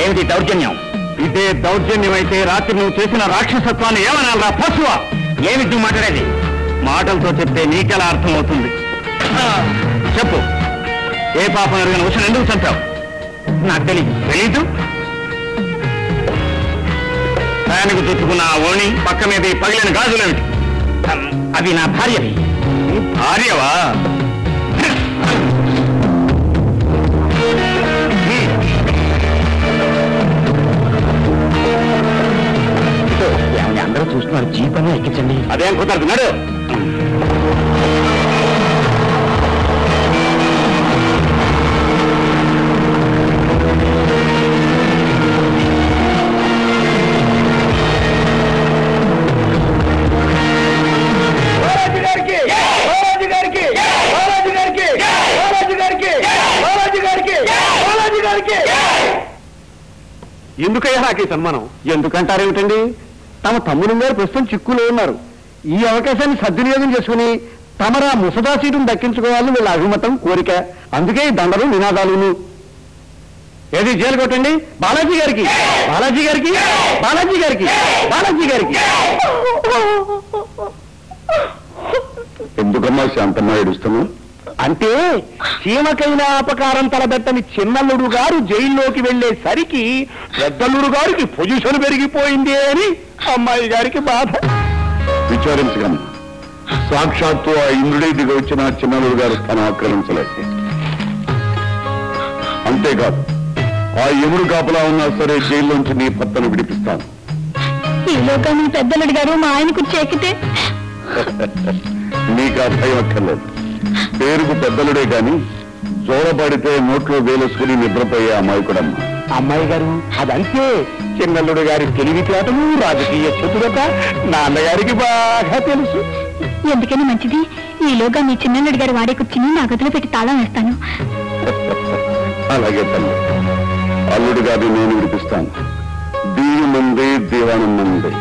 ఏమిటి దౌర్జన్యం? ఇదే దౌర్జన్యం అయితే రాత్రి నువ్వు చేసిన రాక్షసత్వాన్ని ఏమనాలరా పశువా? ఏమిటి నువ్వు మాట్లాడేది? మాటలతో చెప్తే నీకెలా అర్థమవుతుంది? చెప్పు, ఏ పాపం ఎరుగని ఉషను ఎందుకు చంపావు? నాకు తెలీదు. ఫ్యాన్కు చుట్టుకున్న ఆ ఓణి పక్క మీద పగిలిన గాజులేమిటి? అవి నా భార్యవి. భార్యవా? అందరూ చూస్తున్నారు, జీపనే ఎక్కించండి. అదేం కుదరదు. ఎందుకయ్యా నాకు ఈ సన్మానం? ఎందుకంటారేమిటండి? తమ తమ్ముడు గారు ప్రస్తుతం చిక్కులో ఉన్నారు. ఈ అవకాశాన్ని సద్వినియోగం చేసుకుని తమరా ముసదా సీటును దక్కించుకోవాలని వీళ్ళ అభిమతం, కోరిక. అందుకే ఈ దండలు, నినాదాలును. ఏది జైలు కొట్టండి. బాలాజీ గారికి, బాలాజీ గారికి, బాలాజీ గారికి, బాలాజీ గారికి. ఎందుకమ్మా శాంతమ్మ ఏడుస్తున్నావు? అంటే చీమకైనా అపకారం తలబెట్టని చిన్నల్లుడు గారు జైల్లోకి వెళ్లేసరికి పెద్దల్లుడు గారికి పొజిషన్ పెరిగిపోయింది అని అమ్మాయి గారికి బాధ. విచారించగలమ్మా, సాక్షాత్తు ఆ ఇంద్రుడే దిగి వచ్చిన చిన్నల్లుడు గారు స్థానం ఆక్రమించలేదు. అంతేకాదు, ఆ యముడు కాపలా ఉన్నా సరే జైల్లోంచి నీ భర్తను విడిపిస్తాను. ఈలోగా మీ పెద్దల్లుడు గారు మా ఆయనకు చెక్కితే నీకు ఆ భయం అక్కర్లేదు. పేరుకు పెద్దలుడే గాని జోరపడితే నోట్లో వేలేసుకుని నిద్రపోయే అమ్మాయి కూడా. అమ్మాయి గారు అదంతే. చిన్నల్లుడు గారి తెలివితేటలు, రాజకీయ చతురత నాన్నగారికి బాగా తెలుసు. ఎందుకని మంచిది, ఈలోగా మీ చిన్నల్లుడు గారు వాడే కూర్చుని నా గదిలో పెట్టి తాళం వేస్తాను. అలాగే తల్లి, అల్లుడు గారిని నేను విడిపిస్తాను. దీని మంది దీవానం మంది.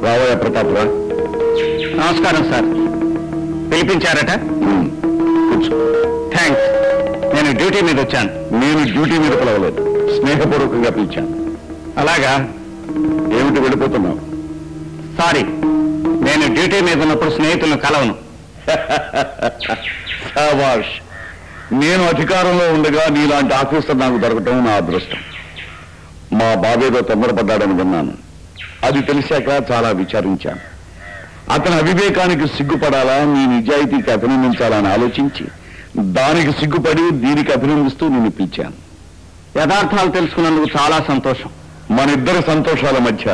రావయ్య ప్రతాప్రా. నమస్కారం సార్. పిలిపించారట? కూర్చో. థ్యాంక్స్. నేను డ్యూటీ మీద వచ్చాను. నేను డ్యూటీ మీద పిలవలేదు, స్నేహపూర్వకంగా పిలిచాను. అలాగా? ఏమిటి వెళ్ళిపోతున్నావు? సారీ, నేను డ్యూటీ మీద ఉన్నప్పుడు స్నేహితులను కలవను. శాబాష్. నేను అధికారంలో ఉండగా నీలాంటి ఆఫీసర్ నాకు దొరకటం నా అదృష్టం. మా బాబేదో తొందరపడ్డాడని విన్నాను. అది తెలిసాక చాలా విచారించాను. అతని అవివేకానికి సిగ్గుపడాలా, నీ నిజాయితీకి అభినందించాలని ఆలోచించి దానికి సిగ్గుపడి దీనికి అభినందిస్తూ నిన్ను పిలిచాను. యథార్థాలు తెలుసుకున్నందుకు చాలా సంతోషం. మన ఇద్దరి సంతోషాల మధ్య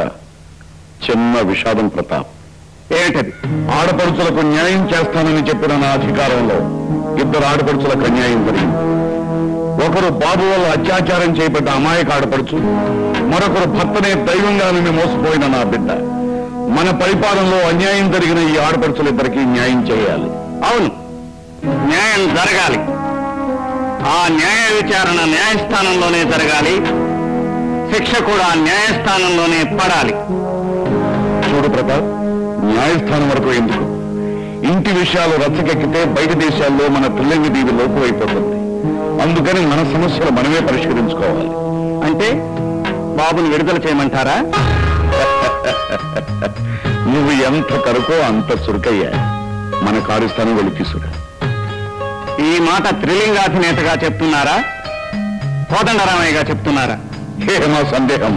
చిన్న విషాదం ప్రతాప్. ఏమిటది? ఆడపడుచులకు న్యాయం చేస్తానని చెప్పిన నా అధికారంలో ఇద్దరు ఆడపడుచులకు అన్యాయం జరిగింది. ఒకరు బాబు వల్ల అత్యాచారం చేయబడ్డ అమాయక ఆడపడుచు, మరొకరు భర్తనే దైవంగా నిన్ను మోసపోయిన నా బిడ్డ. మన పరిపాలనలో అన్యాయం జరిగిన ఈ ఆడపడుచులిద్దరికీ న్యాయం చేయాలి. అవును, న్యాయం జరగాలి. ఆ న్యాయ విచారణ న్యాయస్థానంలోనే జరగాలి. శిక్ష కూడా న్యాయస్థానంలోనే పడాలి. చూడు ప్రతాప్, న్యాయస్థానం వరకు ఎందుకు? ఇంటి విషయాలు రచ్చకెక్కితే బయట దేశాల్లో మన పిల్లల్ని దీవి లోపు అయిపోతుంది. అందుకని మన సమస్యలు మనమే పరిష్కరించుకోవాలి. అంటే బాబుని విడుదల చేయమంటారా? నువ్వు ఎంత కరుకో అంత చురుకయ్యా. మన కారుస్థానం వెళ్ళి తీసుకురా. ఈ మాట త్రిలింగాధినేతగా చెప్తున్నారా, కోదండరామయ్యగా చెప్తున్నారా? ఏమో సందేహం.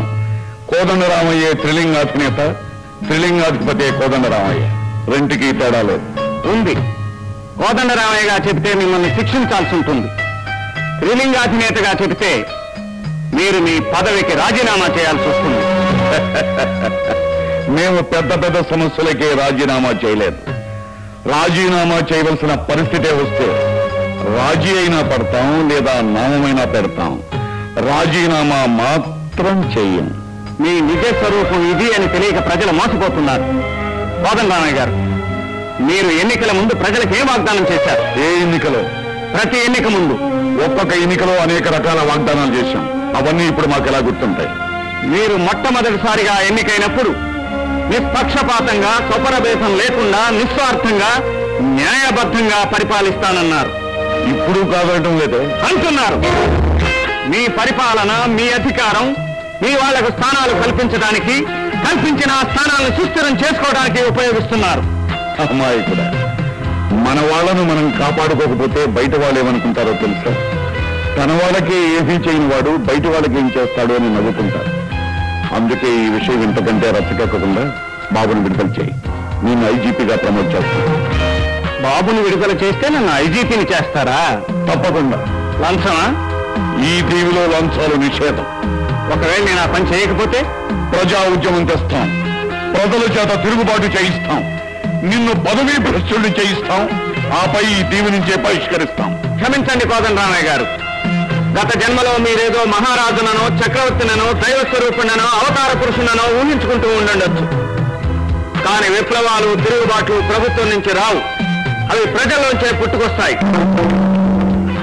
కోదండరామయ్యే త్రిలింగాధినేత, త్రిలింగాధిపతే కోదండరామయ్య. రెంటికి తేడా లేదు. ఉంది. కోదండరామయ్యగా చెబితే మిమ్మల్ని శిక్షించాల్సి ఉంటుంది. త్రిలింగాధినేతగా చెబితే మీరు మీ పదవికి రాజీనామా చేయాల్సి వస్తుంది. మేము పెద్ద పెద్ద సమస్యలకే రాజీనామా చేయలేదు. రాజీనామా చేయవలసిన పరిస్థితే వస్తే రాజీ అయినా పడతాం, లేదా నామమైనా పెడతాం. రాజీనామా మాత్రం చెయ్యం. మీ నిజ స్వరూపం ఇది అని తెలియక ప్రజలు మోసపోతున్నారు. కోదండరామయ్య గారు, మీరు ఎన్నికల ముందు ప్రజలకు ఏం వాగ్దానం చేశారు? ఏ ఎన్నికలో? ప్రతి ఎన్నిక ముందు. ఒక్కొక్క ఎన్నికలో అనేక రకాల వాగ్దానాలు చేశాం. అవన్నీ ఇప్పుడు మాకు ఎలా గుర్తుంటాయి? మీరు మొట్టమొదటిసారిగా ఎన్నికైనప్పుడు నిష్పక్షపాతంగా, స్వపరభేదం లేకుండా, నిస్వార్థంగా, న్యాయబద్ధంగా పరిపాలిస్తానన్నారు. ఇప్పుడు కాదనటం లేదే అంటున్నారు. మీ పరిపాలన, మీ అధికారం మీ వాళ్లకు స్థానాలు కల్పించడానికి, కల్పించిన ఆ స్థానాలను సుస్థిరం చేసుకోవడానికి ఉపయోగిస్తున్నారు. అమ్మాయికుడా, మన వాళ్ళను మనం కాపాడుకోకపోతే బయట వాళ్ళు ఏమనుకుంటారో తెలుసా? తన వాళ్ళకే ఏమీ చేయని వాడు బయట వాళ్ళకి ఏం చేస్తాడు అని నవ్వుకుంటారు. అందుకే ఈ విషయం ఇంతకంటే రచ్చకెక్కకుండా బాబుని విడుదల చేయి. నేను ఐజీపీగా ప్రమోట్ చేస్తాను. బాబుని విడుదల చేస్తే నన్ను ఐజీపీని చేస్తారా? తప్పకుండా. లంచమా? ఈ దీవిలో లంచాలు నిషేధం. ఒకవేళ నేను ఆ పని చేయకపోతే ప్రజా ఉద్యమం తెస్తాం. ప్రజల చేత తిరుగుబాటు చేయిస్తాం. నిన్ను పదవీ భ్రష్టుల్ని చేయిస్తాం. ఆపై ఈ దీవి నుంచే పరిష్కరిస్తాం. క్షమించండి కోదండరామయ్య గారు, గత జన్మలో మీరేదో మహారాజుననో, చక్రవర్తిననో, దైవ స్వరూపుననో, అవతార పురుషుననో ఊహించుకుంటూ ఉండొచ్చు. కానీ విప్లవాలు, తిరుగుబాట్లు ప్రభుత్వం నుంచి రావు. అవి ప్రజల్లోంచే పుట్టుకొస్తాయి.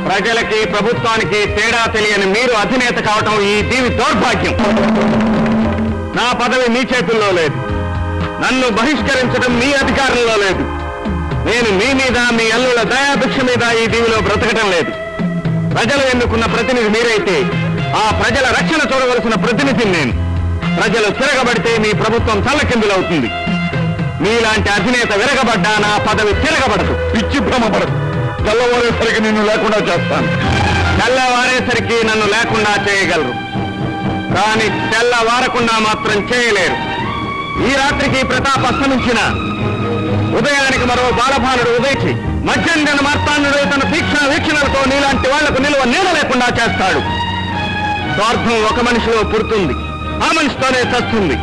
ప్రజలకి, ప్రభుత్వానికి తేడా తెలియని మీరు అధినేత కావటం ఈ దీవి దౌర్భాగ్యం. నా పదవి మీ చేతుల్లో లేదు. నన్ను బహిష్కరించడం మీ అధికారంలో లేదు. నేను మీ మీద, మీ అల్లుల దయాభిక్ష మీద ఈ దీవిలో బ్రతకటం లేదు. ప్రజలు ఎన్నుకున్న ప్రతినిధి మీరైతే ఆ ప్రజల రక్షణ చూడవలసిన ప్రతినిధిని నేను. ప్రజలు తిరగబడితే మీ ప్రభుత్వం తల్లకిందులవుతుంది. మీలాంటి అధినేత విరగబడ్డా నా పదవి తిరగబడదు. పిచ్చి భ్రమపడదు. తెల్లవారేసరికి నిన్ను లేకుండా చేస్తాను. తెల్లవారేసరికి నన్ను లేకుండా చేయగలరు, కానీ తెల్లవారకుండా మాత్రం చేయలేరు. ఈ రాత్రికి ప్రతాప్ అస్తమించిన ఉదయానికి మరో బాలభానుడు ఉదయించి మధ్యాహ్న మార్తాండుడు తన తీక్షణ వీక్షణలతో నీలాంటి వాళ్లకు నిలువ నీడ లేకుండా చేస్తాడు. స్వార్థం ఒక మనిషిలో పుడుతుంది, ఆ మనిషితోనే చస్తుంది.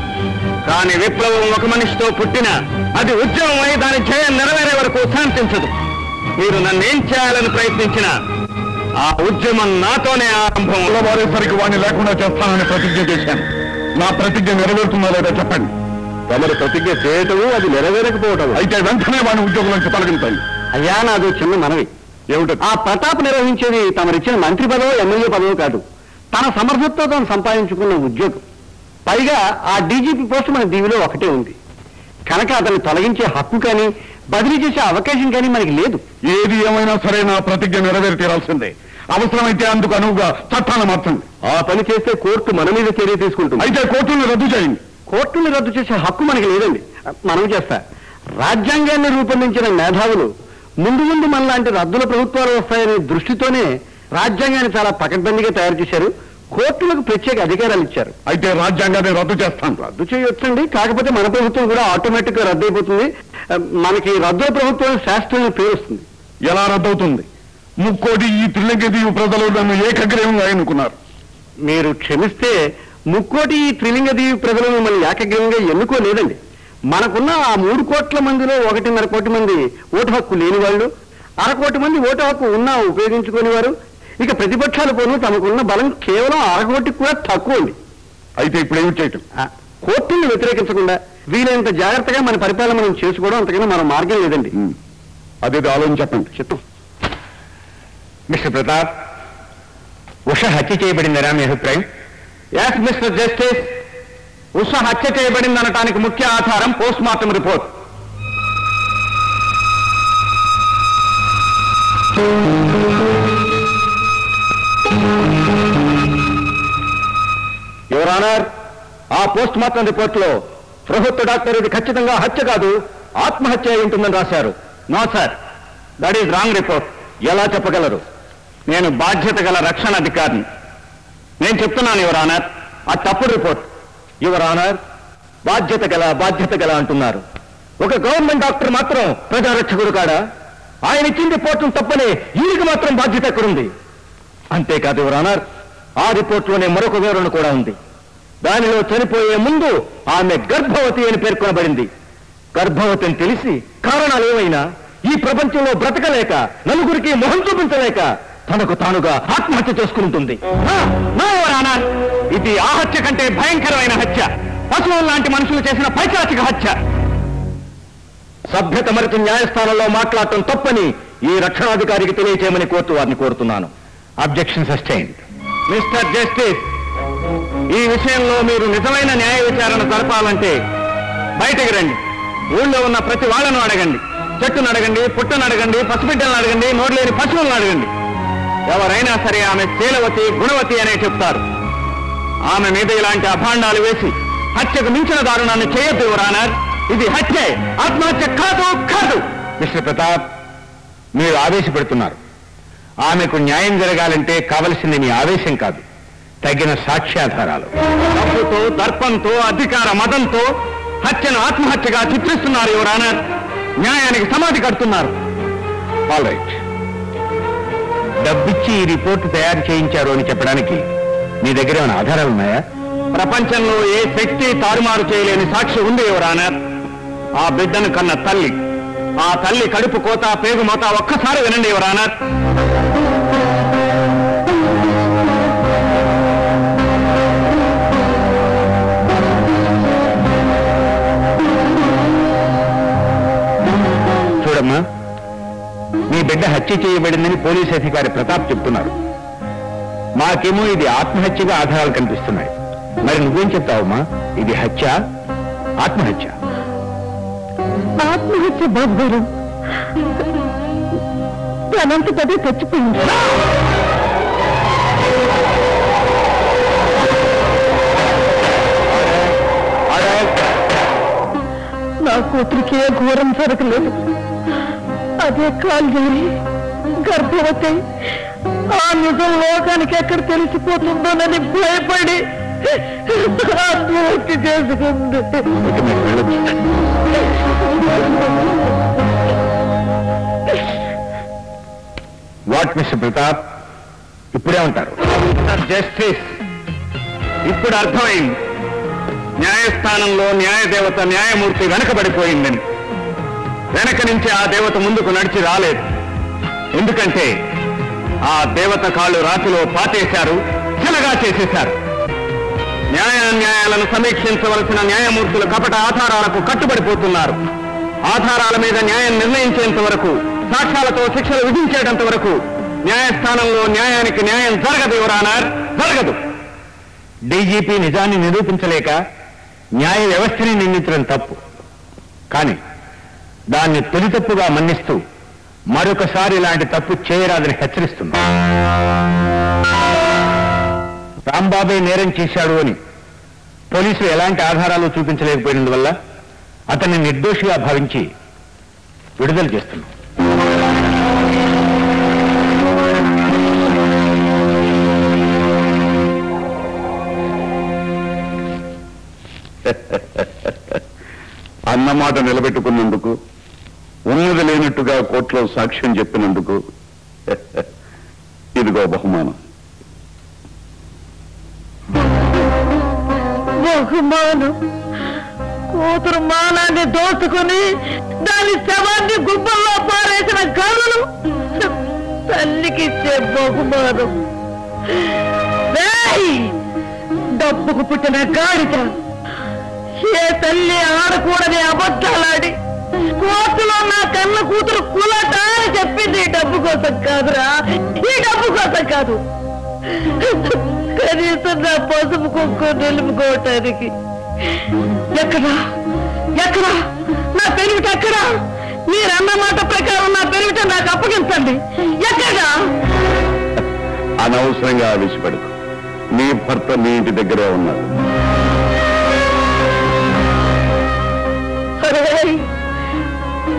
కానీ విప్లవం ఒక మనిషితో పుట్టినా అది ఉద్యమమై దాని జయం నెరవేరే వరకు శాంతించదు. మీరు నన్నేం చేయాలని ప్రయత్నించినా ఆ ఉద్యమం నాతోనే ఆరంభం. తెల్లవారేసరికి వాడిని లేకుండా చేస్తానని ప్రతిజ్ఞ చేశాను. నా ప్రతిజ్ఞ నెరవేరుతుందో లేదో చెప్పండి. తమరు ప్రతిజ్ఞ చేయటము, అది నెరవేరకపోవటం. అయితే వెంటనే వాడిని ఉద్యోగం నుంచి తొలగించండి. అయ్యా, నాది చిన్న మనవి. ఏమిటో? ఆ ప్రతాప్ నిర్వహించేది తమరిచ్చిన మంత్రి పదవో, ఎమ్మెల్యే పదవో కాదు, తన సమర్థతతో తాను సంపాదించుకున్న ఉద్యోగం. పైగా ఆ డీజీపీ పోస్టు మన దీవిలో ఒకటే ఉంది కనుక అతన్ని తొలగించే హక్కు కానీ, బదిలీ చేసే అవకాశం కానీ మనకి లేదు. ఏది ఏమైనా సరే నా ప్రతిజ్ఞ నెరవేరి తీరాల్సిందే. అవసరమైతే అందుకు అనువుగా చట్టాన్ని మార్చండి. ఆ పని చేస్తే కోర్టు మన మీద చర్య తీసుకుంటుంది. అయితే కోర్టును రద్దు చేయండి. కోర్టుని రద్దు చేసే హక్కు మనకి లేదండి. మనం చేస్తా. రాజ్యాంగాన్ని రూపొందించిన మేధావులు ముందు ముందు మనలాంటి రద్దుల ప్రభుత్వాలు వస్తాయనే దృష్టితోనే రాజ్యాంగాన్ని చాలా పకడ్బందీగా తయారు చేశారు. కోర్టులకు ప్రత్యేక అధికారాలు ఇచ్చారు. అయితే రాజ్యాంగాన్ని రద్దు చేస్తాను. రద్దు చేయొచ్చండి, కాకపోతే మన ప్రభుత్వం కూడా ఆటోమేటిక్ గా రద్దు అయిపోతుంది. మనకి రద్దుల ప్రభుత్వం శాస్త్రంలో పేరు వస్తుంది. ఎలా రద్దవుతుంది? ముక్కోటి ఈ త్రిలింగ దీవి ప్రజలు నన్ను ఏకగ్రీవంగా ఎన్నుకున్నారు. మీరు క్షమిస్తే ముక్కోటి ఈ త్రిలింగ దీవి ప్రజలు మిమ్మల్ని ఏకగ్రీవంగా ఎన్నుకోలేదండి. మనకున్న ఆ 3 కోట్ల మందిలో 1.5 కోటి మంది ఓటు హక్కు లేని వాళ్ళు, 1/2 కోటి మంది ఓటు హక్కు ఉన్నా ఉపయోగించుకునే వారు. ఇక ప్రతిపక్షాలు పోను తమకున్న బలం కేవలం 1/2 కోటికి కూడా తక్కువ ఉంది. అయితే ఇప్పుడు ఏమి చేయటం? కోర్టుని వ్యతిరేకించకుండా వీలైనంత జాగ్రత్తగా మన పరిపాలన మనం చేసుకోవడం, అంతకన్నా మన మార్గం లేదండి. అదేదో ఆలోచన చెప్పండి. చెప్తాం. మిస్టర్ ప్రతాప్, ఉష హత్య చేయబడిందరా మీ అభిప్రాయం? ఎస్ మిస్టర్ జస్టిస్, ఉష హత్య చేయబడిందనటానికి ముఖ్య ఆధారం post mortem report. Your honour, ఆ పోస్ట్ మార్టం రిపోర్ట్ లో ప్రభుత్వ డాక్టర్ ఇది ఖచ్చితంగా హత్య కాదు, ఆత్మహత్య అయి ఉంటుందని రాశారు. No sir, that is wrong report. ఎలా చెప్పగలరు? నేను బాధ్యత గల రక్షణ అధికారిని. నేను చెప్తున్నాను యువర్ ఆనర్, ఆ తప్పుడు రిపోర్ట్. యువర్ ఆనర్, బాధ్యత గల అంటున్నారు. ఒక గవర్నమెంట్ డాక్టర్ మాత్రం ప్రజారక్షకుడు కాడా? ఆయన ఇచ్చిన రిపోర్టును తప్పనే ఈయనకి మాత్రం బాధ్యత ఎక్కడుంది? అంతేకాదు యువర్ ఆనర్, ఆ రిపోర్ట్లోనే మరొక వివరణ కూడా ఉంది. దానిలో చనిపోయే ముందు ఆమె గర్భవతి అని పేర్కొనబడింది. గర్భవతి అని తెలిసి కారణాలు ఏమైనా ఈ ప్రపంచంలో బ్రతకలేక, నలుగురికి మొహం చూపించలేక తనకు తానుగా ఆత్మహత్య చేసుకుంటుంది. ఇది ఆ హత్య కంటే భయంకరమైన హత్య. పశువులు లాంటి మనుషులు చేసిన పైశాచిక హత్య. సభ్యత మరిచి న్యాయస్థానంలో మాట్లాడటం తప్పని ఈ రక్షణాధికారికి తెలియచేయమని కోర్టు వారిని కోరుతున్నాను. Objection sustained. మిస్టర్ జస్టిస్, ఈ విషయంలో మీరు నిజమైన న్యాయ విచారణ జరపాలంటే బయటకు రండి. ఊళ్ళో ఉన్న ప్రతి వాళ్ళను అడగండి. చెట్టును అడగండి, పుట్టను అడగండి, పసిబిడ్డలను అడగండి, నోరులేని పశువులను అడగండి. ఎవరైనా సరే ఆమె శీలవతి, గుణవతి అనే చెప్తారు. ఆమె మీద ఇలాంటి అభాండాలు వేసి హత్యకు మించిన దారుణాన్ని చేయొద్దు యువర్ ఆనర్. ఇది హత్య, ఆత్మహత్య కాదు కాదు. మిస్టర్ ప్రతాప్, మీరు ఆవేశపెడుతున్నారు. ఆమెకు న్యాయం జరగాలంటే కావలసింది మీ ఆవేశం కాదు, తగిన సాక్ష్యాధారాలు. డబ్బుతో, దర్పంతో, అధికార మదంతో హత్యను ఆత్మహత్యగా చిత్రిస్తున్నారు యువర్ ఆనర్. న్యాయానికి సమాధి కడుతున్నారు. ఆల్ రైట్, డబ్బిచ్చి ఈ రిపోర్టు తయారు చేయించారు అని చెప్పడానికి మీ దగ్గర ఏమైనా ఆధారాలు ఉన్నాయా? ప్రపంచంలో ఏ శక్తి తారుమారు చేయలేని సాక్షి ఉంది యువర్ ఆనర్. ఆ బిడ్డను కన్న తల్లి, ఆ తల్లి కడుపు కోత, పేగు మోత ఒక్కసారి వినండి యువర్ ఆనర్. చూడమ్మా, మీ బిడ్డ హత్య చేయబడిందని పోలీస్ అధికారి ప్రతాప్ చెప్తున్నారు. మాకేమో ఇది ఆత్మహత్యగా ఆధారాలు కనిపిస్తున్నాయి. మరి నువ్వేం చెప్తావమ్మా? ఇది హత్య, ఆత్మహత్య? ఆత్మహత్య బాబు గారు, తనంతదే చచ్చిపోయింది. నా కూతురికి ఏ ఘోరం జరగలేదు. అదే కాలు జారి గర్భవతి. ఆ నిజం లోకానికి ఎక్కడ తెలిసిపోతుందోనని భయపడి ఆత్మహత్య చేసుకుంది. వాట్ మిస్టర్ ప్రతాప్, ఇప్పుడే ఉంటారు? జస్టిస్, ఇప్పుడు అర్థమైంది న్యాయస్థానంలో న్యాయదేవత, న్యాయమూర్తి వెనకబడిపోయిందని. వెనక నుంచి ఆ దేవత ముందుకు నడిచి రాలేదు. ఎందుకంటే ఆ దేవత కాళ్ళు రాతిలో పాతేశారు, చిలగా చేసేశారు. న్యాయాన్యాయాలను సమీక్షించవలసిన న్యాయమూర్తులు కపట ఆధారాలకు కట్టుబడిపోతున్నారు. ఆధారాల మీద న్యాయం నిర్ణయించేంత వరకు, సాక్ష్యాలతో శిక్షలు విధించేటంత వరకు న్యాయస్థానంలో న్యాయానికి న్యాయం జరగదు యువర్ ఆనర్, జరగదు. డీజీపీ నిజాన్ని నిరూపించలేక న్యాయ వ్యవస్థని నిందించడం తప్పు. కానీ దాన్ని తొలి తప్పుగా మన్నిస్తూ మరొకసారి ఇలాంటి తప్పు చేయరాదని హెచ్చరిస్తున్నా. రాంబాబే నేరం చేశాడు అని పోలీసులు ఎలాంటి ఆధారాలు చూపించలేకపోయినందువల్ల అతన్ని నిర్దోషిగా భావించి విడుదల చేస్తున్నాం. అన్నమాట నిలబెట్టుకున్నందుకు, ఉన్నది లేనట్టుగా కోర్టులో సాక్ష్యం చెప్పినందుకు ఇదిగో బహుమానం. బహుమానం? కూతురు మానాన్ని దోచుకుని దాని శవాన్ని గుబ్బల్లో పారేసిన కళ్ళు తల్లికిచ్చే బహుమానం. డబ్బుకు పుట్టిన గాడిద ఏ తల్లి ఆడకూడని అబద్ధాలాడి కోర్టులో నా కన్న కూతురు కులట అని చెప్పింది. ఈ డబ్బు కోసం కాదురా, ఈ డబ్బు కోసం కాదు. కనీసం నా పసుపు కుక్కు నిలుపుకోవటానికి. ఎక్కడా ఎక్కడా నా పెరుగుట? ఎక్కడా? మీరన్న మాట ప్రకారం నా పెరుగుట నాకు అప్పగించండి. ఎక్కడా? అనవసరంగా ఆవేశపడకు. నీ భర్త నీ ఇంటి దగ్గరే ఉన్నాడు.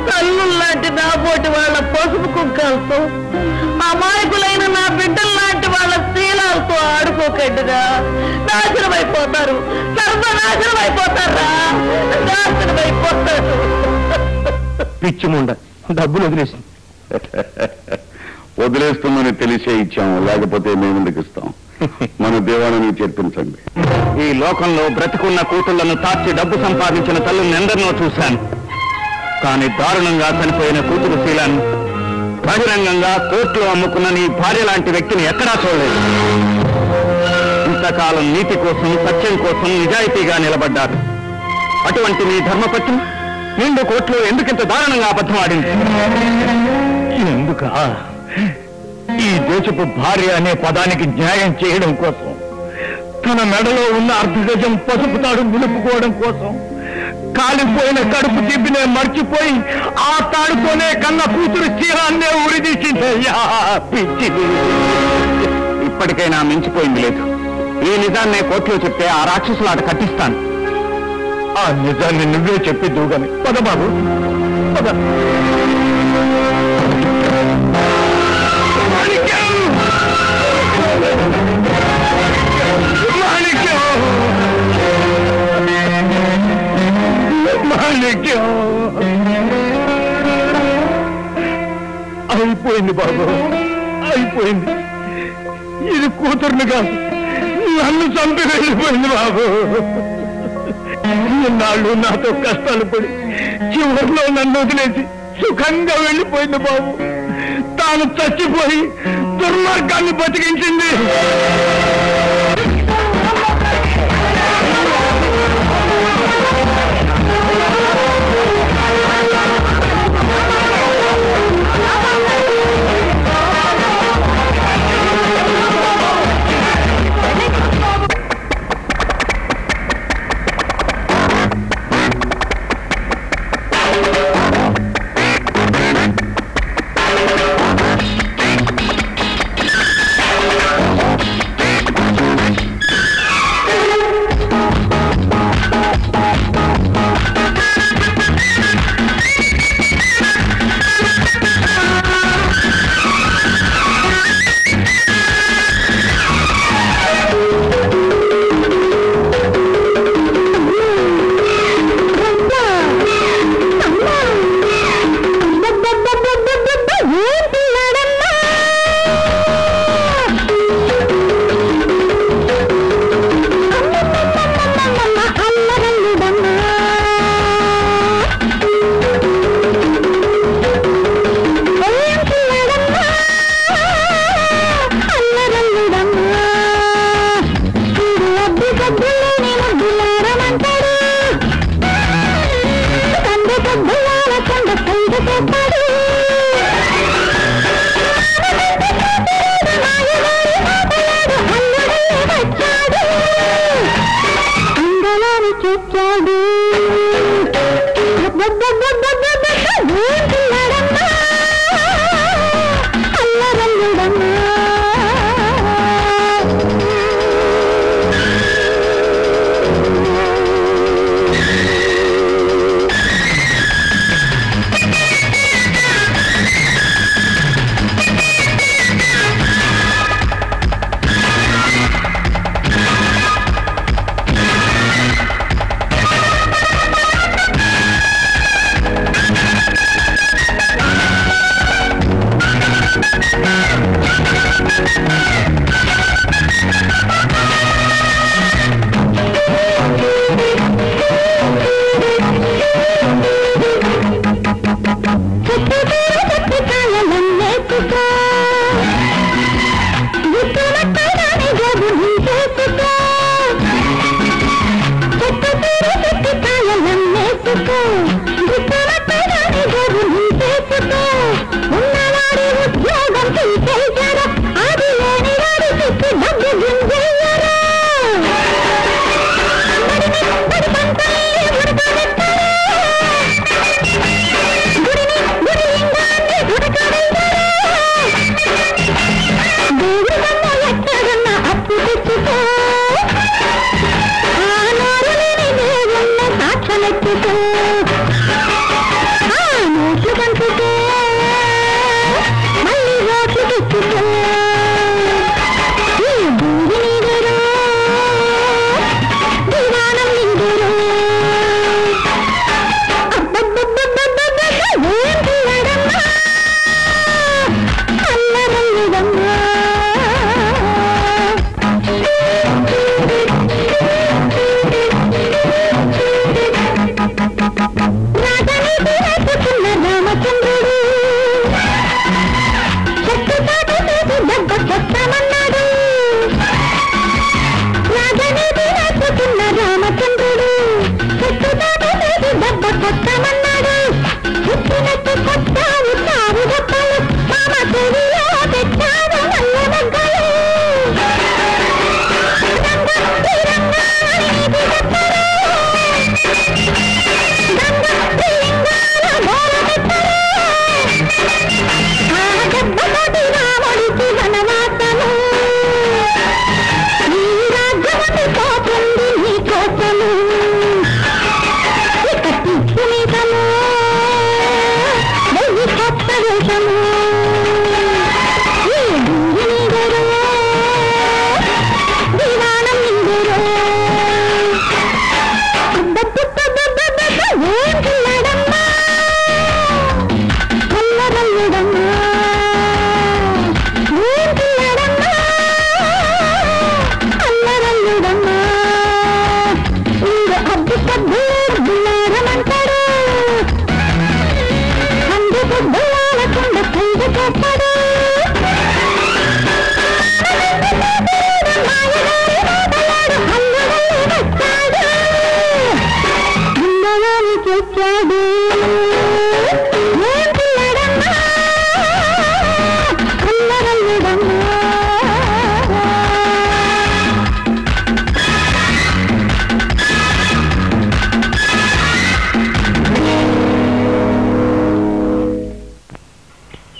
తల్లుల్లాంటి నా పోటీ వాళ్ళ పసుపు కుక్కలతో, అమాయకులైన నా బిడ్డల్లాంటి వాళ్ళ శీలాలతో ఆడుకోకండిరా. నాశనం అయిపోతారు, సర్వనాశనం అయిపోతారా, నాశనం అయిపోతారు. పిచ్చి ముండ డబ్బులు వదిలేసి వదిలేస్తుందని తెలిసే ఇచ్చాము, లేకపోతే మేమెందుకు ఇస్తాం? మన దేవాలని చేర్పించండి. ఈ లోకంలో బ్రతికున్న కూతుళ్లను తార్చి డబ్బు సంపాదించిన తల్లుల్ని ఎందరినో చూశాను. కానీ దారుణంగా చనిపోయిన కూతురు శీలాన్ని బహిరంగంగా కోర్టులో అమ్ముకున్న నీ భార్య లాంటి వ్యక్తిని ఎక్కడా చూడలేదు. ఇంతకాలం నీతి కోసం, సత్యం కోసం నిజాయితీగా నిలబడ్డారు. అటువంటి నీ ధర్మపత్ని నిండు కోర్టులో ఎందుకింత దారుణంగా అబద్ధం ఆడింది? ఎందుక? ఈ దేశపు భార్య అనే పదానికి న్యాయం చేయడం కోసం, తన మెడలో ఉన్న అర్ధగజం పసుపు తాడు నిలుపుకోవడం కోసం కాలిపోయిన కడుపు తిప్పినే మర్చిపోయి ఆ తాడుతోనే కన్న కూతురు చీరాన్నే ఉరిదీసిందయ్యా పిచ్చిది. ఇప్పటికైనా మించిపోయింది లేదు. ఈ నిజాన్నే కోర్టులో చెప్తే ఆ రాక్షసులాట కట్టిస్తాను. ఆ నిజాన్ని నువ్వే చెప్పిద్దువు గాని పద బాబు పద. అయిపోయింది బాబు, అయిపోయింది. ఇది కూతుర్ని కాదు, నన్ను చంపి వెళ్ళిపోయింది బాబు. ఇన్నాళ్ళు నాతో కష్టాలు పడి చివరిలో నన్ను వదిలేసి సుఖంగా వెళ్ళిపోయింది బాబు. తాను చచ్చిపోయి దుర్మార్గాన్ని బతికించింది.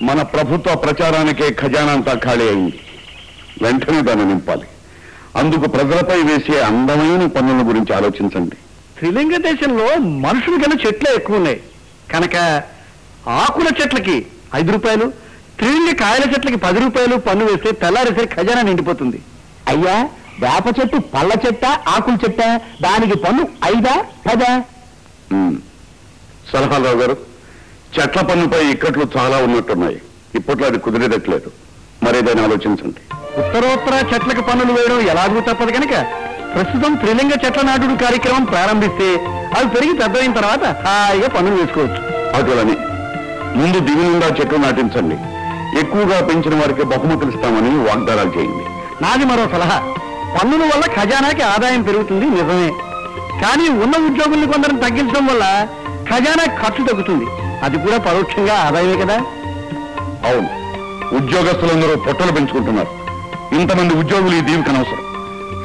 మన ప్రభుత్వ ప్రచారానికే ఖజానా అంతా ఖాళీ అయింది. వెంటనే దాన్ని నింపాలి. అందుకు ప్రజలపై వేసే అందమైన పన్నుల గురించి ఆలోచించండి. శ్రీలంక దేశంలో మనుషుల కన్నా చెట్లే ఎక్కువ ఉన్నాయి కనుక ఆకుల చెట్లకి 5 రూపాయలు, త్రిలింగ కాయల చెట్లకి 10 రూపాయలు పన్ను వేస్తే తెల్లారేసరి ఖజానా నిండిపోతుంది. అయ్యా, వేప చెట్టు పళ్ళ చెట్ట ఆకుల చెట్ట, దానికి పన్ను 5, 10? సలహారావు గారు, చెట్ల పన్నుపై ఇక్కట్లు చాలా ఉన్నట్టున్నాయి. ఇప్పట్లో అది కుదిరేదట్లేదు. మరేదైనా ఆలోచించండి. ఉత్తరోత్తర చెట్లకు పన్నులు వేయడం ఎలాగూ తప్పదు కనుక ప్రస్తుతం త్రిలింగ చెట్ల నాటుడు కార్యక్రమం ప్రారంభిస్తే అవి పెరిగి పెద్దయిన తర్వాత హాయిగా పన్నులు వేసుకోవచ్చు. అటులని ముందు దిగు నిండా చెట్లు నాటించండి. ఎక్కువగా పెంచిన వారికి బహుమతులు ఇస్తామని వాగ్దానాలు చేయండి. నాది మరో సలహా. పన్నుల వల్ల ఖజానాకి ఆదాయం పెరుగుతుంది నిజమే, కానీ ఉన్న ఉద్యోగుల్ని కొందరిని తగ్గించడం వల్ల ఖజానా ఖర్చు తగ్గుతుంది. అది కూడా పరోక్షంగా ఆదాయమే కదా. అవును, ఉద్యోగస్తులందరూ పొట్టలు పెంచుకుంటున్నారు. ఇంతమంది ఉద్యోగులు ఈ దీవికి అనవసరం.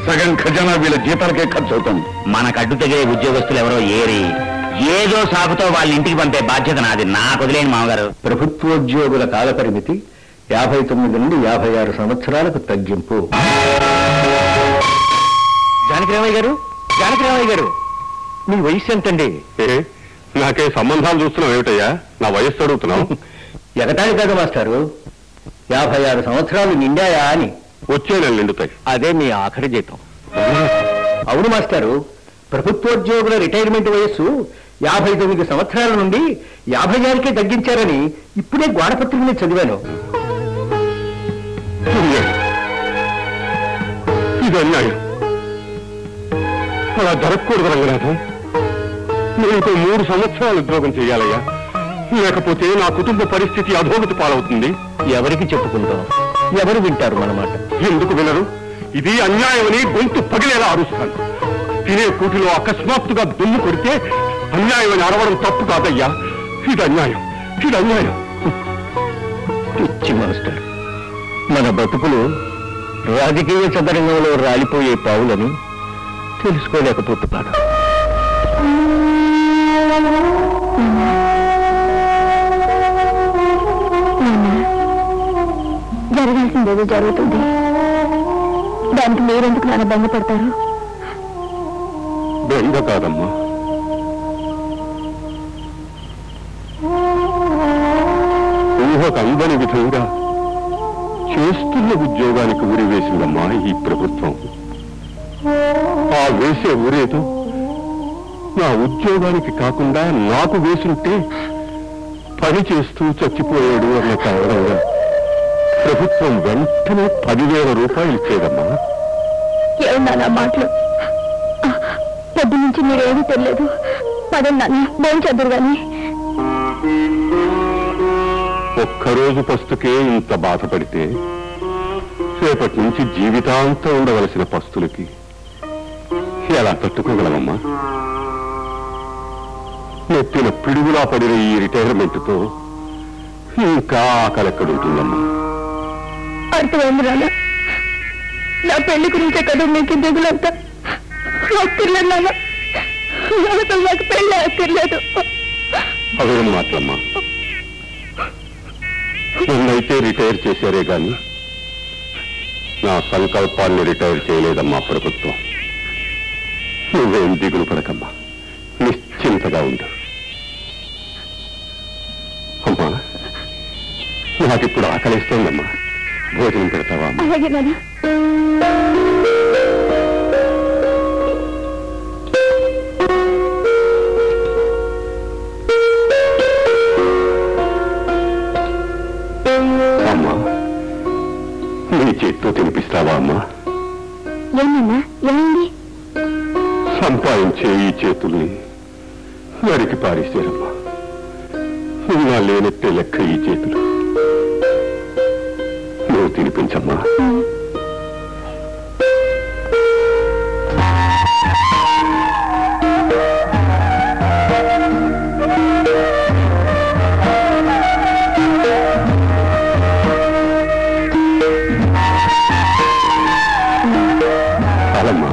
సగం ఖజానా వీళ్ళ జీతాలకే ఖర్చు అవుతుంది. మనకు అడ్డు తగిలే ఉద్యోగస్తులు ఎవరో ఏరి ఏదో సాగుతో వాళ్ళ ఇంటికి పంపే బాధ్యత నాది. నాకు వదిలేని మామగారు. ప్రభుత్వోద్యోగుల కాల పరిమితి 59 నుండి 56 సంవత్సరాలకు తగ్గింపు. జానకిరామయ్య గారు, మీ వయసు ఎంతండి? నాకే సంబంధాలు చూస్తున్నావు ఏమిటయ్యా? నా వయస్సు అడుగుతున్నావు? ఎగతాళి కాదు మాస్టారు, 56 సంవత్సరాలు నిండాయా అని. వచ్చే నెల నిండుతాయి. అదే మీ ఆఖరి జీతం. అవును మాస్టారు, ప్రభుత్వోద్యోగుల రిటైర్మెంట్ వయస్సు 59 సంవత్సరాల నుండి 56కే తగ్గించారని ఇప్పుడే గోడపత్రిక మీద చదివాను. ఇది అన్యాయం. అలా జరగకూడదు రంగనాథం. నేను 3 సంవత్సరాలు ఉద్యోగం చేయాలయ్యా, లేకపోతే నా కుటుంబ పరిస్థితి అధోగతి పాలవుతుంది. ఎవరికి చెప్పుకుంటాం? ఎవరు వింటారు మన మాట? ఎందుకు వినరు? ఇది అన్యాయమని గొంతు పగిలేలా అరుస్తాను. తినే కూటిలో అకస్మాత్తుగా దుమ్ము కొడితే అన్యాయమని అరవడం తప్పు కాదయ్యా. ఇది అన్యాయం, ఇది అన్యాయం. పిచ్చి మాస్టర్, మన బతుకులు రాజకీయ చదరంగంలో రాలిపోయే పావులని తెలుసుకోలేకపోతున్నాడు. జరగాల్సిందేదో జరుగుతుంది. దానికి మీరెందుకు నాన్న భంగపడతారు? బెంగ కాదమ్మా, ఊహకు అందని విధంగా చేస్తున్న ఉద్యోగానికి ఉరి వేసిందమ్మా ఈ ప్రభుత్వం. ఆ వేసే ఊరేదో నా ఉద్యోగానికి కాకుండా నాకు వేసుంటే పని చేస్తూ చచ్చిపోయాడు అన్న కారణంగా ప్రభుత్వం వెంటనే 10,000 రూపాయలు ఇచ్చేదమ్మా. ఏమన్నా మాటలు? పొద్దు నుంచి మీరేమీ తెలియదు. పదన్నాను భోంచదురు గాని. ఒక్కరోజు పస్తుకే ఇంత బాధపడితే రేపటి నుంచి జీవితాంతం ఉండవలసిన పస్తులకి ఎలా తట్టుకోగలమమ్మా? నెత్తిన పిడుగులా పడిన ఈ రిటైర్మెంట్తో ఇంకా ఆకలెక్కడుంటుందమ్మా? అర్థమైంది నాన్న. నా పెళ్లి గురించే కదా మీకు దిగులంతా. అక్కర్లేదు నాన్న, అసలు నాకు పెళ్లి అక్కర్లేదు. అవేం మాటలమ్మా? నన్నైతే రిటైర్ చేశారే గాని నా సంకల్పాన్ని రిటైర్ చేయలేదమ్మా ప్రభుత్వం. నువ్వేం దిగులు పడకమ్మా, నిశ్చింతగా ఉండు. అమ్మా, నాకిప్పుడు ఆకలిస్తోందమ్మా, భోజనం పెడతావా? అలాగే నాన్న. అమ్మా, నీ చేత్తో తినిపిస్తావా అమ్మా? ఏమన్నా ఏమైంది? సంపాదించే ఈ చేతుల్ని నరికి పారేశారమ్మా. నా లేనట్టే లెక్క ఈ చేతులు. నువ్వు తినిపించమ్మా. చాలమ్మా,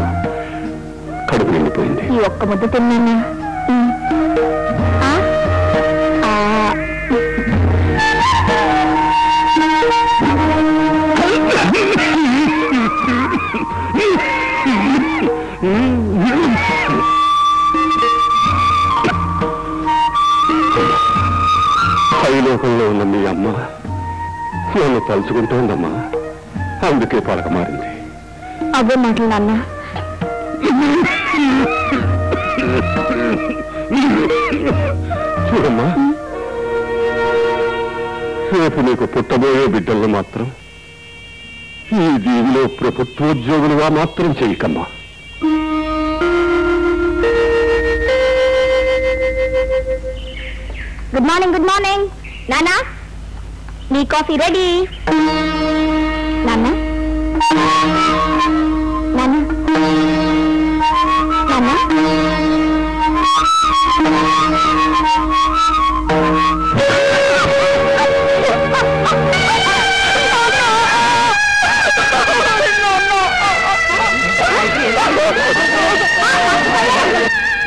కడుపు నిండిపోయింది. ఈ ఒక్క ముద్ద తిన్నాను. లోకంలో ఉన్న మీ అమ్మ నన్ను తలుచుకుంటోందమ్మా, అందుకే పలక మారింది. అవే మాటలు నాన్న. చూడమ్మా, రేపు నీకు పుట్టబోయే బిడ్డలను మాత్రం ఈ దీవిలో ప్రభుత్వోద్యోగులుగా మాత్రం చెయ్యకమ్మా. Good morning, good morning. నానా, నీ కాఫీ రెడీ. నాన్న, నాన్న, నాన్న.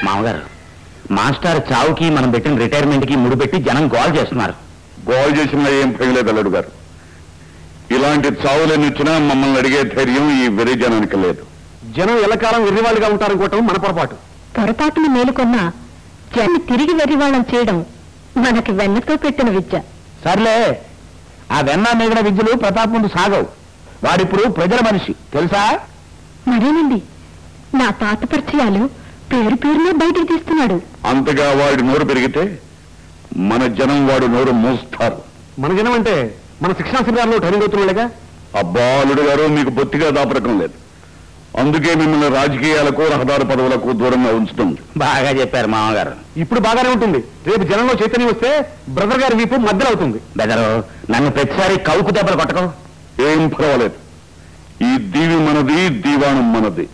మామగారు, మాస్టర్ చావుకి మనం పెట్టిన రిటైర్మెంట్ కి ముడిపెట్టి జనం గోల్ చేస్తున్నారు. గోల్ చేసిన ఏం పగిలేదు అల్లుడు గారు. ఇలాంటి చావులన్నీ వచ్చినా మమ్మల్ని అడిగే ధైర్యం ఈ వెర్రి జనానికి లేదు. జనం ఎల్లకాలం వెర్రివాళ్ళుగా ఉంటారనుకోవటం మన పొరపాటు. పొరపాటును మేలుకొన్న జనం తిరిగి వెర్రివాళ్ళం చేయడం మనకి వెన్నతో పెట్టిన విద్య. సర్లే, ఆ వెన్న మిగిలిన విద్యలు ప్రతాప్ ముందు సాగవు. వాడిప్పుడు ప్రజల మనిషి, తెలుసా? మరేనండి, నా తాత పరిచయాలు పేరు పేరునే బయటికి తీస్తున్నాడు. అంతగా వాడి నోరు పెరిగితే మన జనం వాడు నోరు మోస్తారు. మన జనం అంటే మన శిక్షణా శిబిరాల్లో ట్రైనింగ్ అవుతున్నాడుగా. అబ్బా అల్లుడు గారు, మీకు బొత్తిగా దాపరకం లేదు. అందుకే మిమ్మల్ని రాజకీయాలకు, రహదారి పదవులకు దూరంగా ఉంచుతుంది. బాగా చెప్పారు మామగారు. ఇప్పుడు బాగానే ఉంటుంది. రేపు జనంలో చైతన్యం వస్తే బ్రదర్ గారి వీపు మధ్యలో అవుతుంది. బెదరు, నన్ను ప్రతిసారి కౌకు దెబ్బలు కొట్టకం. ఏం పర్వాలేదు. ఈ దీవి మనది, దీవాణం మనది.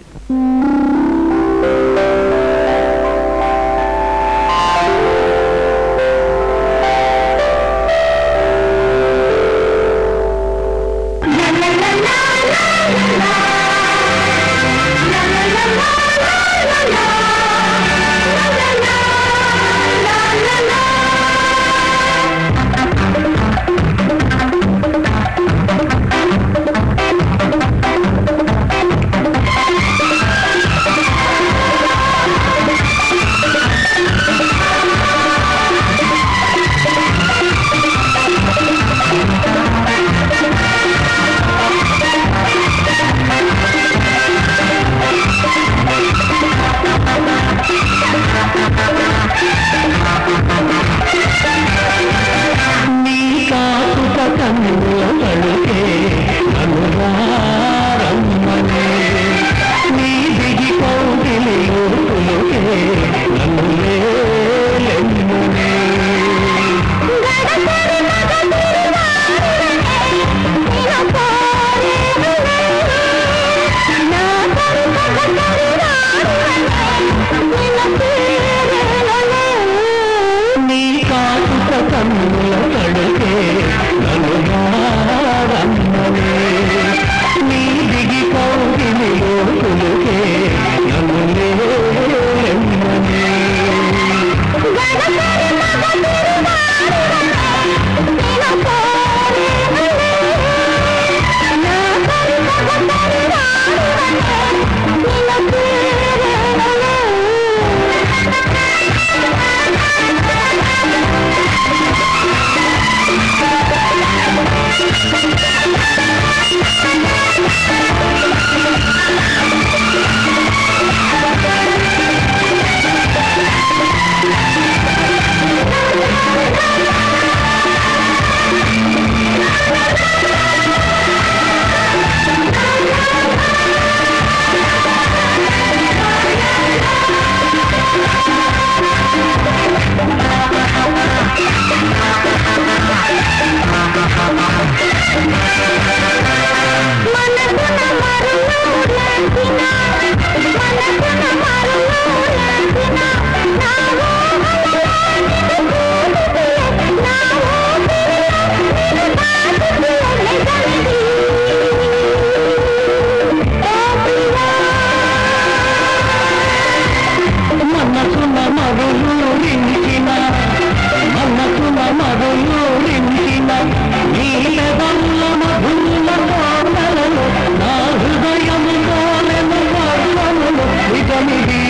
నిజమిది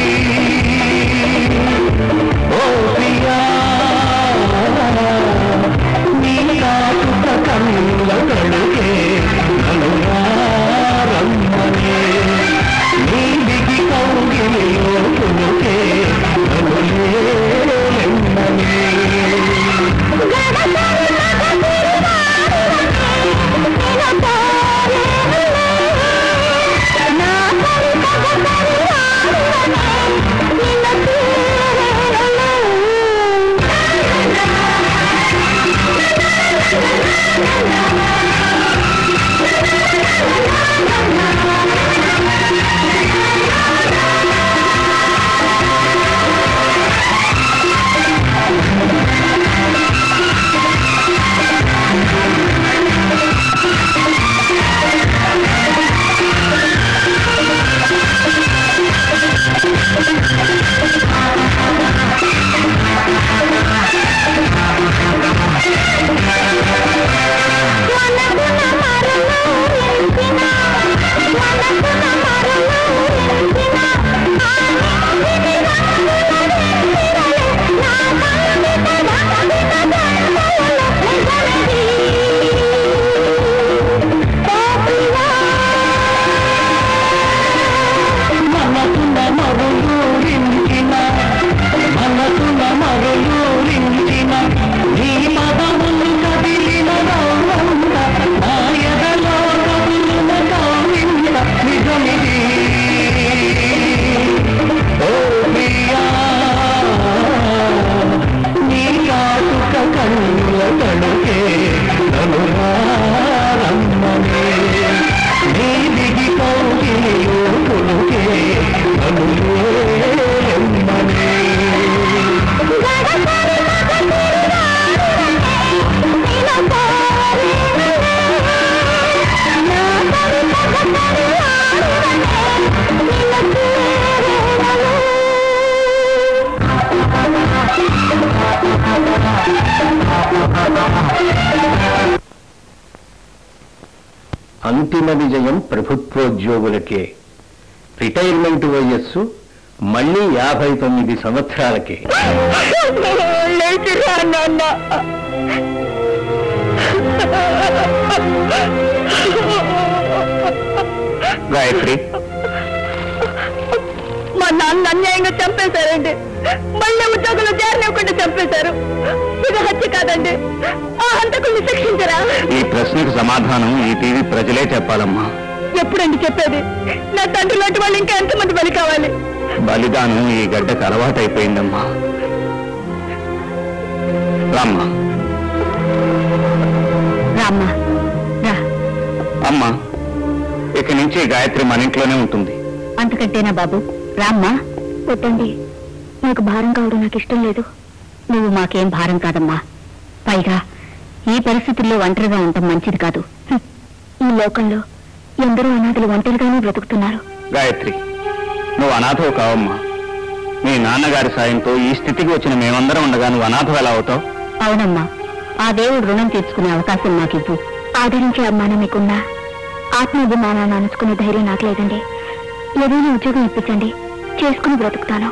అంతిమ విజయం ప్రభుత్వోద్యోగులకే. రిటైర్మెంట్ వయస్సు మళ్ళీ 59 సంవత్సరాలకే. గాయత్రి, మా నాన్న అన్యాయంగా చంపేశారండి. మళ్ళీ ఉద్యోగులు చేరనివ్వకుండా చంపేశారు. ఇది హత్య కాదండి. ఆ హంతకుల్ని శిక్షించరా? ఈ ప్రశ్నకు సమాధానం ఈ టీవీ ప్రజలే చెప్పాలమ్మా. ఎప్పుడండి చెప్పేది? నా తండ్రి లాంటి వాళ్ళు ఇంకా ఎంతమంది బలి కావాలి? బలిదానం ఈ గడ్డకు అలవాటైపోయిందమ్మా. రామ్మా. రామ్మా రా. అమ్మా, ఇక నుంచి గాయత్రి మన ఇంట్లోనే ఉంటుంది. అంతకంటేనా బాబు? రామ్మా. వద్దండి, నాకు భారం కావడం నాకు ఇష్టం లేదు. నువ్వు మాకేం భారం కాదమ్మా. పైగా ఈ పరిస్థితుల్లో ఒంటరిగా ఉండటం మంచిది కాదు. ఈ లోకంలో ఎందరో అనాథలు ఒంటరిగానే బ్రతుకుతున్నారు. గాయత్రి, నువ్వు అనాథవు కావమ్మా. మీ నాన్నగారి సాయంతో ఈ స్థితికి వచ్చిన మేమందరం ఉండగా నువ్వు అనాథం ఎలా అవుతావు? అవునమ్మా, ఆ దేవుడు రుణం తీర్చుకునే అవకాశం నాకివ్వు. ఆదరించే అమ్మానం మీకున్నా ఆత్మాభిమానాన్ని అనుకునే ధైర్యం నాకు లేదండి. ఏదైనా ఉద్యోగం ఇప్పించండి, చేసుకుని బ్రతుకుతాను.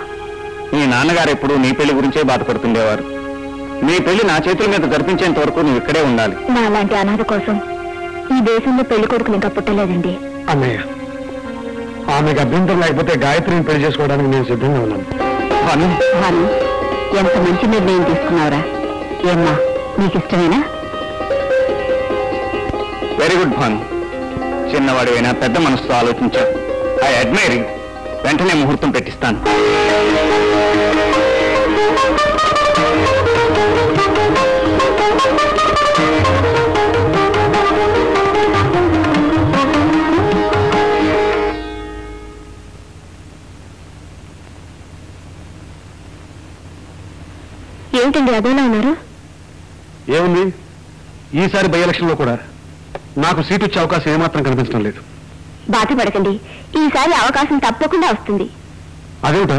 మీ నాన్నగారు ఎప్పుడు నీ పెళ్లి గురించే బాధపడుతుండేవారు. నీ పెళ్లి నా చేతుల మీద జరిపించేంత వరకు నువ్వు ఇక్కడే ఉండాలి. నా లాంటి అనాథ కోసం ఈ దేశంలో పెళ్లి కొడుకులు ఇంకా పుట్టలేదండి. అన్నయ్య, ఆమెకు అభ్యంతరం లేకపోతే గాయత్రిని పెళ్లి చేసుకోవడానికి నేను సిద్ధంగా ఉన్నాను. భాను, ఎంత మంచి నిర్ణయం తీసుకున్నావురా. ఏమ్మా, నీకు ఇష్టమేనా? Very good Bhanu. చిన్నవాడివైనా పెద్ద మనసుతో ఆలోచించా. I admire. వెంటనే ముహూర్తం పెట్టిస్తాను. ఏమిటండి అదోలా ఉన్నారు? ఏముంది, ఈసారి బై ఎలక్షన్ లో కూడా నాకు సీటు వచ్చే అవకాశం ఏమాత్రం కనిపించడం లేదు. బాధపడకండి, ఈసారి అవకాశం తప్పకుండా వస్తుంది. అదేమిటో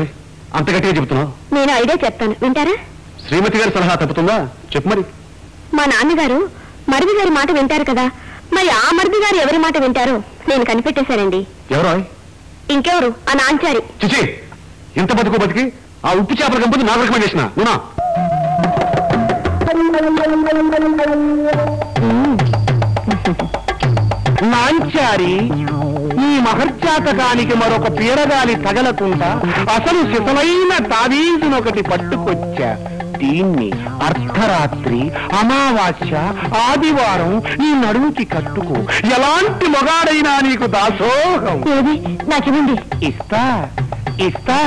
అంత గట్టిగా చెబుతున్నావు? నేను ఐడియా చెప్తాను, వింటారా? శ్రీమతి గారి సలహా తప్పుతుందా? చెప్పు మరి. మా నాన్నగారు మరిది గారి మాట వింటారు కదా, మరి ఆ మరిది గారు ఎవరి మాట వింటారో నేను కనిపెట్టేశానండి. ఎవరో? ఇంకెవరు? ఆ నాంచారి. చిచి, ఇంత బతుకు బతికి ఆ ఉప్పు చేపల కంపెనీ నాకు రికమెండేషన్ నువ్వునా? నాంచారి, ఈ మహర్జాతకానికి మరొక పీడగాలి తగలకుండా అసలు సిసలైన తావీజునొకటి పట్టుకొచ్చా. దీన్ని అర్ధరాత్రి, అమావాస్య, ఆదివారం ఈ నడుముకి కట్టుకో. ఎలాంటి మొగాడైనా నీకు దాసోహం. నాకేమండి? ఇస్తా ఇస్తా,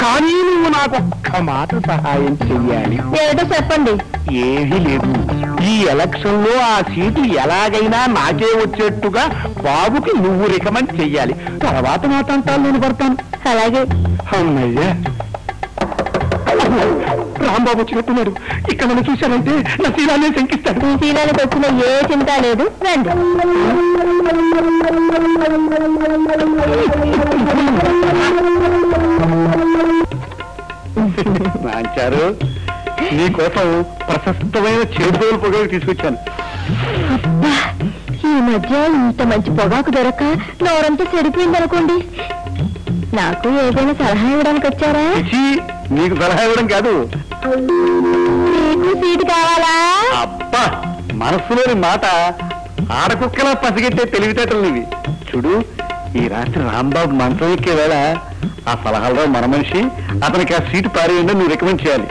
కానీ నువ్వు నాకొక్క మాట సహాయం చెయ్యాలి. ఏదో చెప్పండి. ఏమీ లేదు, ఈ ఎలక్షన్ లో ఆ సీటు ఎలాగైనా నాకే వచ్చేట్టుగా బాబుకి నువ్వు రికమెండ్ చెయ్యాలి. తర్వాత మాట్లాడతాను, నేను పడతాను. అలాగే. అమ్మయ్యా, రాంబాబు వచ్చినట్టున్నాడు. ఇక్కడ నన్ను చూశానంటే నా శీలాన్ని శంకిస్తాడు. ఈ శీలానికి వచ్చిన ఏ చింత లేదు, రండి. నాంచారు, నీకోసం ప్రశస్తమైన చేడుదోలు పొగలు తీసుకొచ్చాను. ఈ మధ్య ఇంత మంచి పొగాకు దొరక నోరంతా చెడిపోయిందనుకోండి. నాకు ఏదైనా సలహా ఇవ్వడానికి వచ్చారా? నీకు సలహా ఇవ్వడం కాదు, నీకు సీటు కావాలా? అబ్బా, మనసులోని మాట ఆడకుక్కలా పసిగట్టే తెలివితేటలు నీవి. చూడు, ఈ రాత్రి రాంబాబు మంచం ఎక్కే వేళ ఆ సలహాలో మన మనిషి, అతనికి ఆ సీటు పారేయండి నువ్వు రికమెండ్ చేయాలి.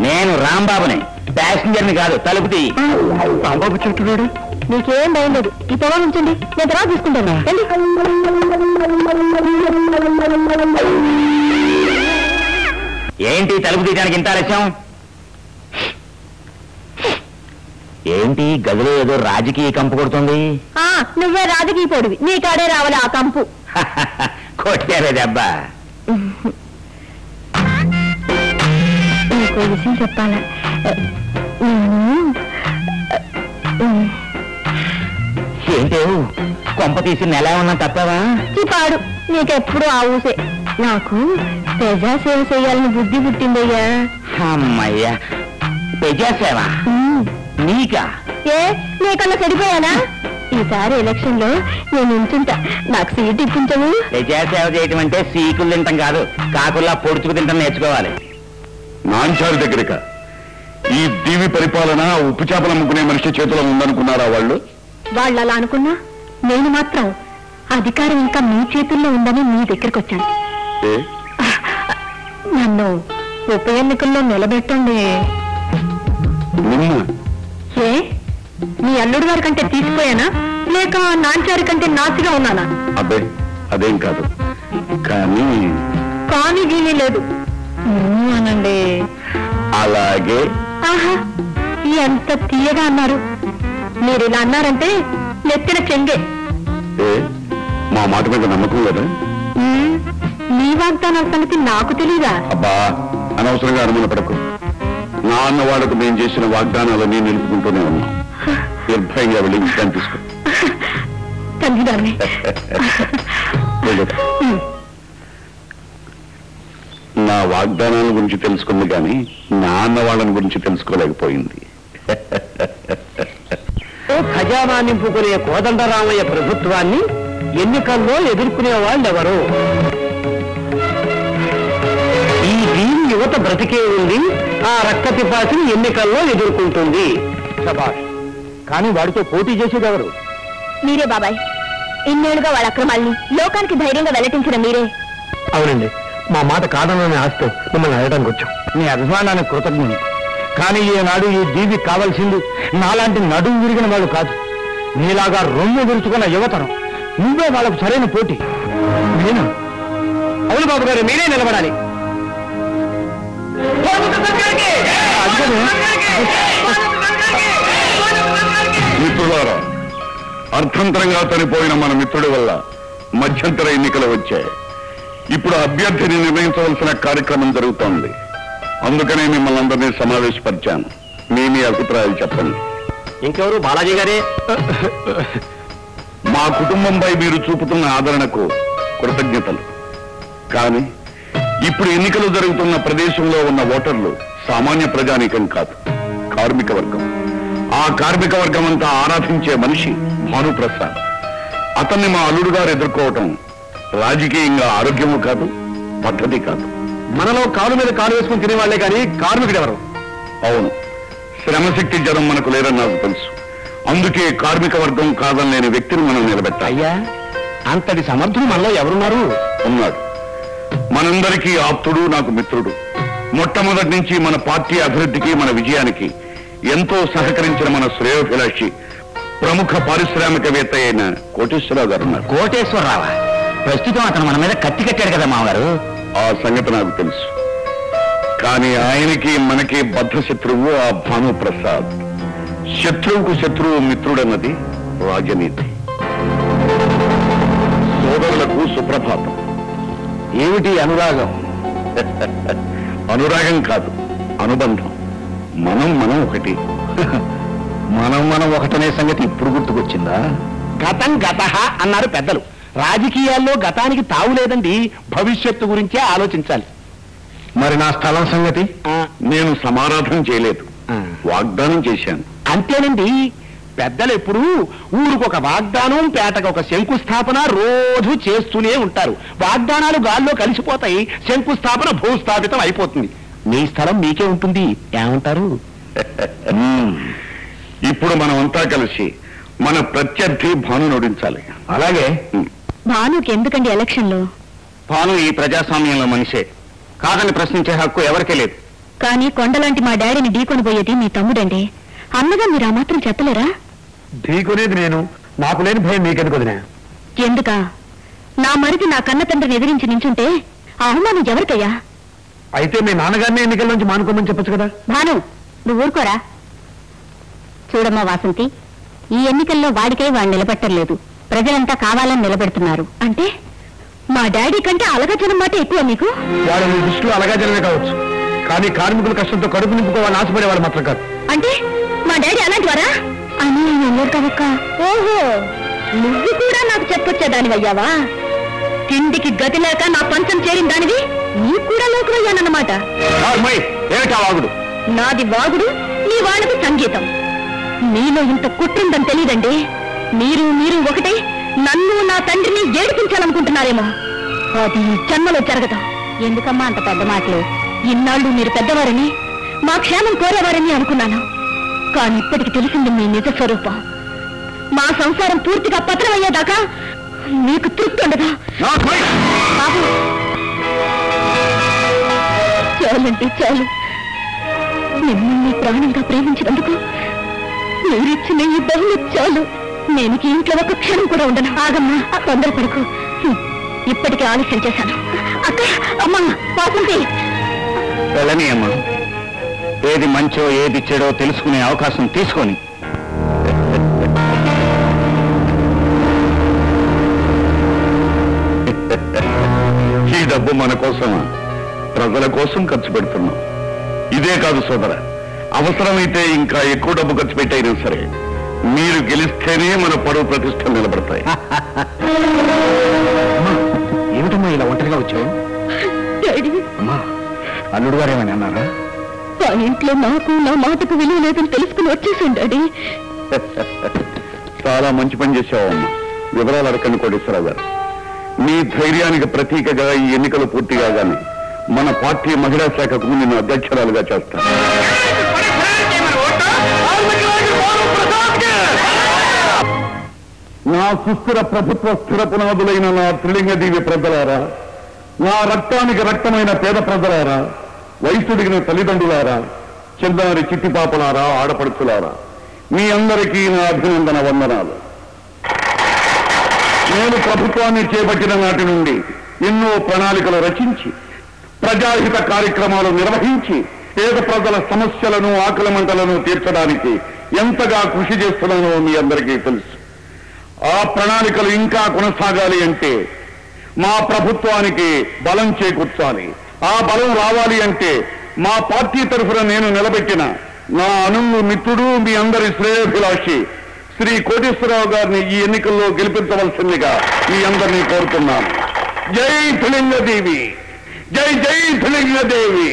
నేను రాంబాబుని, ప్యాసింజర్ని కాదు. తలుపు తీ. రాంబాబు చెట్టున్నాడు. నీకేం భయం లేదు, ఈ పొగ ఉంచండి, నేను తర్వాత తీసుకుంటాను. ఏంటి తలుపు తీయడానికి ఇంత ఆలస్యం? ఏంటి గదిలో ఏదో రాజకీయ కంపు కొడుతుంది? నువ్వే రాజకీయ పొడివి, నీ కాడే రావాలి ఆ కంపు. కొట్టారే దెబ్బ. ఇంకో విషయం చెప్పాలా? ఏంటి కొంప తీసి నెల ఉన్నా తప్పవా? పాడు, నీకెప్పుడు ఆ ఊసే. నాకు ప్రజాసేవ చేయాలని బుద్ధి పుట్టిందయ్యా. అమ్మయ్యా, ప్రజాసేవ నీకా? ఏ నీకన్నా చెడిపోయానా? ఈసారి ఎలక్షన్ లో నేను ఉంచుంటా, నాకు సీట్ ఇప్పించవు. ప్రజాసేవ చేయటం అంటే సీకులు తింటాం కాదు, కాకుల్లా పొడుచుకు తింటాం నేర్చుకోవాలి. నాంచారి దగ్గరక ఈ దీవి పరిపాలన ఉప్పు చేపలు అమ్ముకునే మనిషి చేతిలో ఉందనుకున్నారా వాళ్ళు? వాళ్ళు అలా అనుకున్నా, నేను మాత్రం అధికారం ఇంకా మీ చేతుల్లో ఉందని మీ దగ్గరికి వచ్చాను. నన్ను ఉప ఎన్నికల్లో నిలబెట్టండి. ఏ మీ అల్లుడు గారి కంటే తీసిపోయానా, లేక నాంచారి కంటే నాసిగా ఉన్నానా? అబ్బే అదేం కాదు, కానీ గీనీ లేదు అనండి. అలాగే. ఆహా, ఎంత తీయగా అన్నారు. మీరు ఇలా అన్నారంటే నెత్తిన చెంగే. మా మాట మీద నమ్మకం లేదా? మీ వాగ్దానాల సంగతి నాకు తెలీదా? అబ్బా అనవసరంగా అనుమానపడకు. నా అన్న వాళ్ళకు నేను చేసిన వాగ్దానాలన్నీ నిలుపుకుంటూనే ఉన్నాం. నిర్భయంగా వెళ్ళి విషయాన్ని తీసుకో. తండ్రి నా వాగ్దానాల గురించి తెలుసుకుంది కానీ నా అన్న వాళ్ళని గురించి తెలుసుకోలేకపోయింది. ఖజానా నింపుకునే కోదండరామయ్య ప్రభుత్వాన్ని ఎన్నికల్లో ఎదుర్కొనే వాళ్ళెవరు? ఈ దీని యువత బ్రతికే ఉంది, ఆ రక్తపిపాసిని ఎన్నికల్లో ఎదుర్కొంటుంది. శభాష్. కానీ వాడితో పోటీ చేసేది ఎవరు? మీరే బాబాయ్. ఇన్నేళ్లుగా వాళ్ళ అక్రమాల్ని లోకానికి ధైర్యంగా వెల్లటించిన మీరే. అవునండి, మా మాట కాదనని ఆశతో మిమ్మల్ని అడగడానికి వచ్చాం. నీ అభిమానానికి కృతజ్ఞుడు. కానీ ఈనాడు ఈ దీవి కావాల్సింది నాలాంటి నడుము విరిగిన వాళ్ళు కాదు, నీలాగా రొమ్ము విరుచుకున్న యువతరం. నువ్వే వాళ్ళకు సరైన పోటీ. నేనా? అవును బాబు గారు, మీరే నిలబడాలి. మిత్రులారా, అర్థంతరంగా చనిపోయిన మన మిత్రుడి వల్ల మధ్యంతర ఎన్నికలు వచ్చాయి. ఇప్పుడు అభ్యర్థిని నిర్ణయించవలసిన కార్యక్రమం జరుగుతోంది. అందుకనే మిమ్మల్ని అందరినీ సమావేశపరిచాను. మీ అభిప్రాయాలు చెప్పండి. ఇంకెవరు? బాలాజీ గారే. మా కుటుంబంపై మీరు చూపుతున్న ఆదరణకు కృతజ్ఞతలు. కానీ ఇప్పుడు ఎన్నికలు జరుగుతున్న ప్రదేశంలో ఉన్న ఓటర్లు సామాన్య ప్రజానీకం కాదు, కార్మిక వర్గం. ఆ కార్మిక వర్గం అంతా ఆరాధించే మనిషి భానుప్రసాద్. అతన్ని మా అల్లుడు గారు ఎదుర్కోవటం రాజకీయంగా ఆరోగ్యము కాదు, పద్ధతి కాదు. మనలో కాలు మీద కాలు వేసుకుని తినేవాళ్లే కానీ కార్మికుడు ఎవరు? అవును, శ్రమశక్తి జనం మనకు లేరని నాకు తెలుసు. అందుకే కార్మిక వర్గం కాదనలేని వ్యక్తిని మనం నిలబెట్టాలి. అయ్యా, అంతటి సమర్థులు మనలో ఎవరున్నారు? ఉన్నాడు. మనందరికీ ఆప్తుడు, నాకు మిత్రుడు. మొట్టమొదటి నుంచి మన పార్టీ అభివృద్ధికి, మన విజయానికి ఎంతో సహకరించిన మన శ్రేయోభిలాషి, ప్రముఖ పారిశ్రామికవేత్త అయిన కోటేశ్వరరావు గారు ఉన్నారు. కోటేశ్వరరావా? ప్రస్తుతం అతను మన మీద కత్తి కట్టాడు కదా మామగారు. ఆ సంగతి నాకు తెలుసు. కానీ ఆయనకి మనకి బద్ధ శత్రువు ఆ భానుప్రసాద్. శత్రువుకు శత్రువు మిత్రుడన్నది రాజనీతి. సోదరులకు సుప్రభాతం. ఏమిటి అనురాగం? అనురాగం కాదు, అనుబంధం. మనం ఒకటి. మనం ఒకటనే సంగతి ఇప్పుడు గుర్తుకొచ్చిందా? గతం గతః అన్నారు పెద్దలు. రాజకీయాల్లో గతానికి తావు లేదండి, భవిష్యత్తు గురించే ఆలోచించాలి. మరి నా స్థలం సంగతి? నేను సమారాధన చేయలేదు, వాగ్దానం చేశాను. అంతేనండి. పెద్దలు ఎప్పుడు ఊరికొక వాగ్దానం, పేటకొక శంకుస్థాపన రోజు చేస్తూనే ఉంటారు. వాగ్దానాలు గాల్లో కలిసిపోతాయి, శంకుస్థాపన భూస్థాపితం అయిపోతుంది. మీ స్థలం మీకే ఉంటుంది. ఏమంటారు? ఇప్పుడు మనమంతా కలిసి మన ప్రత్యర్థి భాను నోడించాలి. అలాగే. భానుకి ఎందుకండి ఎలక్షన్లో? భాను ఈ ప్రజాస్వామ్యంలో మనిషే, కాదని ప్రశ్నించే హక్కు ఎవరికీ లేదు. కానీ కొండలాంటి మా డాడీని ఢీకొని పోయేది మీ తమ్ముడండి. అన్నగా మీరు ఆ మాత్రం చెప్పలేరా? ఢీకొనేది నేను, నాకు లేని భయం మీకెందుకు వదినా? ఎందుకా? నా మరిది నా కన్న తండ్రిని ఎదిరించి నించుంటే అవమానం ఎవరికయ్యా? అయితే మీ నాన్నగారిని ఎన్నికల నుంచి మానుకోమని చెప్పచ్చు కదా. భాను, నువ్వు ఊరుకోరా. చూడమ్మా వాసంతి, ఈ ఎన్నికల్లో వాడికై వాడు నిలబెట్టలేదు, ప్రజలంతా కావాలని నిలబెడుతున్నారు. అంటే మా డాడీ కంటే అలగజనం మాట ఎక్కువ మీకు? వాడు మీ దృష్టిలో అలగాజనమే కావచ్చు, కానీ కార్మికుల కష్టంతో కడుపు నింపుకోవాలని ఆశపడేవాడు మాత్రం కాదు. అంటే మా డాడీ అలాంటి వారా అని అన్నారు కదక్క. ఓహో, నువ్వు కూడా నాకు చెప్పొచ్చేదానివయ్యావా? తిండికి గతి లేక నా పంచం చేరిన దానివి నీకు కూడా లోకమయ్యానన్నమాట. ఏమిటా వాగుడు? నాది వాగుడు, నీ వాళ్ళది సంగీతం. మీలో ఇంత కుట్రుందని తెలియదండి. మీరు ఒకటే నన్ను నా తండ్రిని ఏడిపించాలనుకుంటున్నారేమో. అది జన్మలో జరగదు. ఎందుకమ్మా అంత పెద్ద మాటలు? ఇన్నాళ్ళు మీరు పెద్దవారని, మా క్షేమం కోరేవారని అనుకున్నాను. కానీ ఇప్పటికి తెలిసింది మీ నిజ స్వరూపం. మా సంసారం పూర్తిగా పత్రమయ్యేదాకా మీకు తృప్తి ఉండదు. బాబు, చాలండి చాలు. మిమ్మల్ని ప్రాణంగా ప్రేమించినందుకు మీరిచ్చిన ఈ బహుళ చాలు. నేను ఈ ఇంట్లో ఒక క్షణం కూడా ఉండను. ఆగమ్మా, తొందరపడుకు. ఇప్పటికే ఆలస్యం చేశాను. అక్క, అమ్మా, వాసంతి, వెళ్ళని అమ్మా. ఏది మంచో ఏది చెడో తెలుసుకునే అవకాశం తీసుకొని. ఈ డబ్బు మన కోసమా? ప్రజల కోసం ఖర్చు పెడుతున్నాం. ఇదే కాదు సోదర, అవసరమైతే ఇంకా ఎక్కువ డబ్బు ఖర్చు పెట్టైనా సరే మీరు గెలిస్తేనే మన పరువు ప్రతిష్టలు నిలబడతాయి. ఏమిటమ్మా ఇలా ఒంటరిగా వచ్చావు? అమ్మా, అల్లుడు గారు ఏమని అన్నారా? ఆ ఇంట్లో నాకు నా మాటకు విలువ లేదని తెలుసుకుని వచ్చేసాను డాడీ. చాలా మంచి పని చేసావమ్మా. వివరాలు అడగండి కోటేశ్వరరావు గారు. మీ ధైర్యానికి ప్రతీకగా ఈ ఎన్నికలు పూర్తి కాగానే మన పార్టీ మహిళా శాఖకు నిన్ను అధ్యక్షురాలుగా చేస్తాను. నా సుస్థిర ప్రభుత్వ స్థిర పునాదులైన నా త్రిలింగ దీవి ప్రజలారా, నా రక్తానికి రక్తమైన పేద ప్రజలారా, వయసుడిగిన తల్లిదండ్రులారా, చిన్నారి చిట్టిపాపలారా, ఆడపడుచులారా, మీ అందరికీ నా అభినందన వందనాలు. నేను ప్రభుత్వాన్ని చేపట్టిన నాటి నుండి ఎన్నో ప్రణాళికలు రచించి ప్రజాహిత కార్యక్రమాలు నిర్వహించి పేద ప్రజల సమస్యలను, ఆకలి మంటలను తీర్చడానికి ఎంతగా కృషి చేస్తున్నానో మీ అందరికీ తెలుసు. ఆ ప్రణాళికలు ఇంకా కొనసాగాలి అంటే మా ప్రభుత్వానికి బలం చేకూర్చాలి. ఆ బలం రావాలి అంటే మా పార్టీ తరఫున నేను నిలబెట్టిన నా అనుంగు మిత్రుడు, మీ అందరి శ్రేయోభిలాషి శ్రీ కోటేశ్వరరావు గారిని ఈ ఎన్నికల్లో గెలిపించవలసిందిగా మీ అందరినీ కోరుతున్నాను. జై త్రిలింగదేవి, జై జై త్రిలింగదేవి.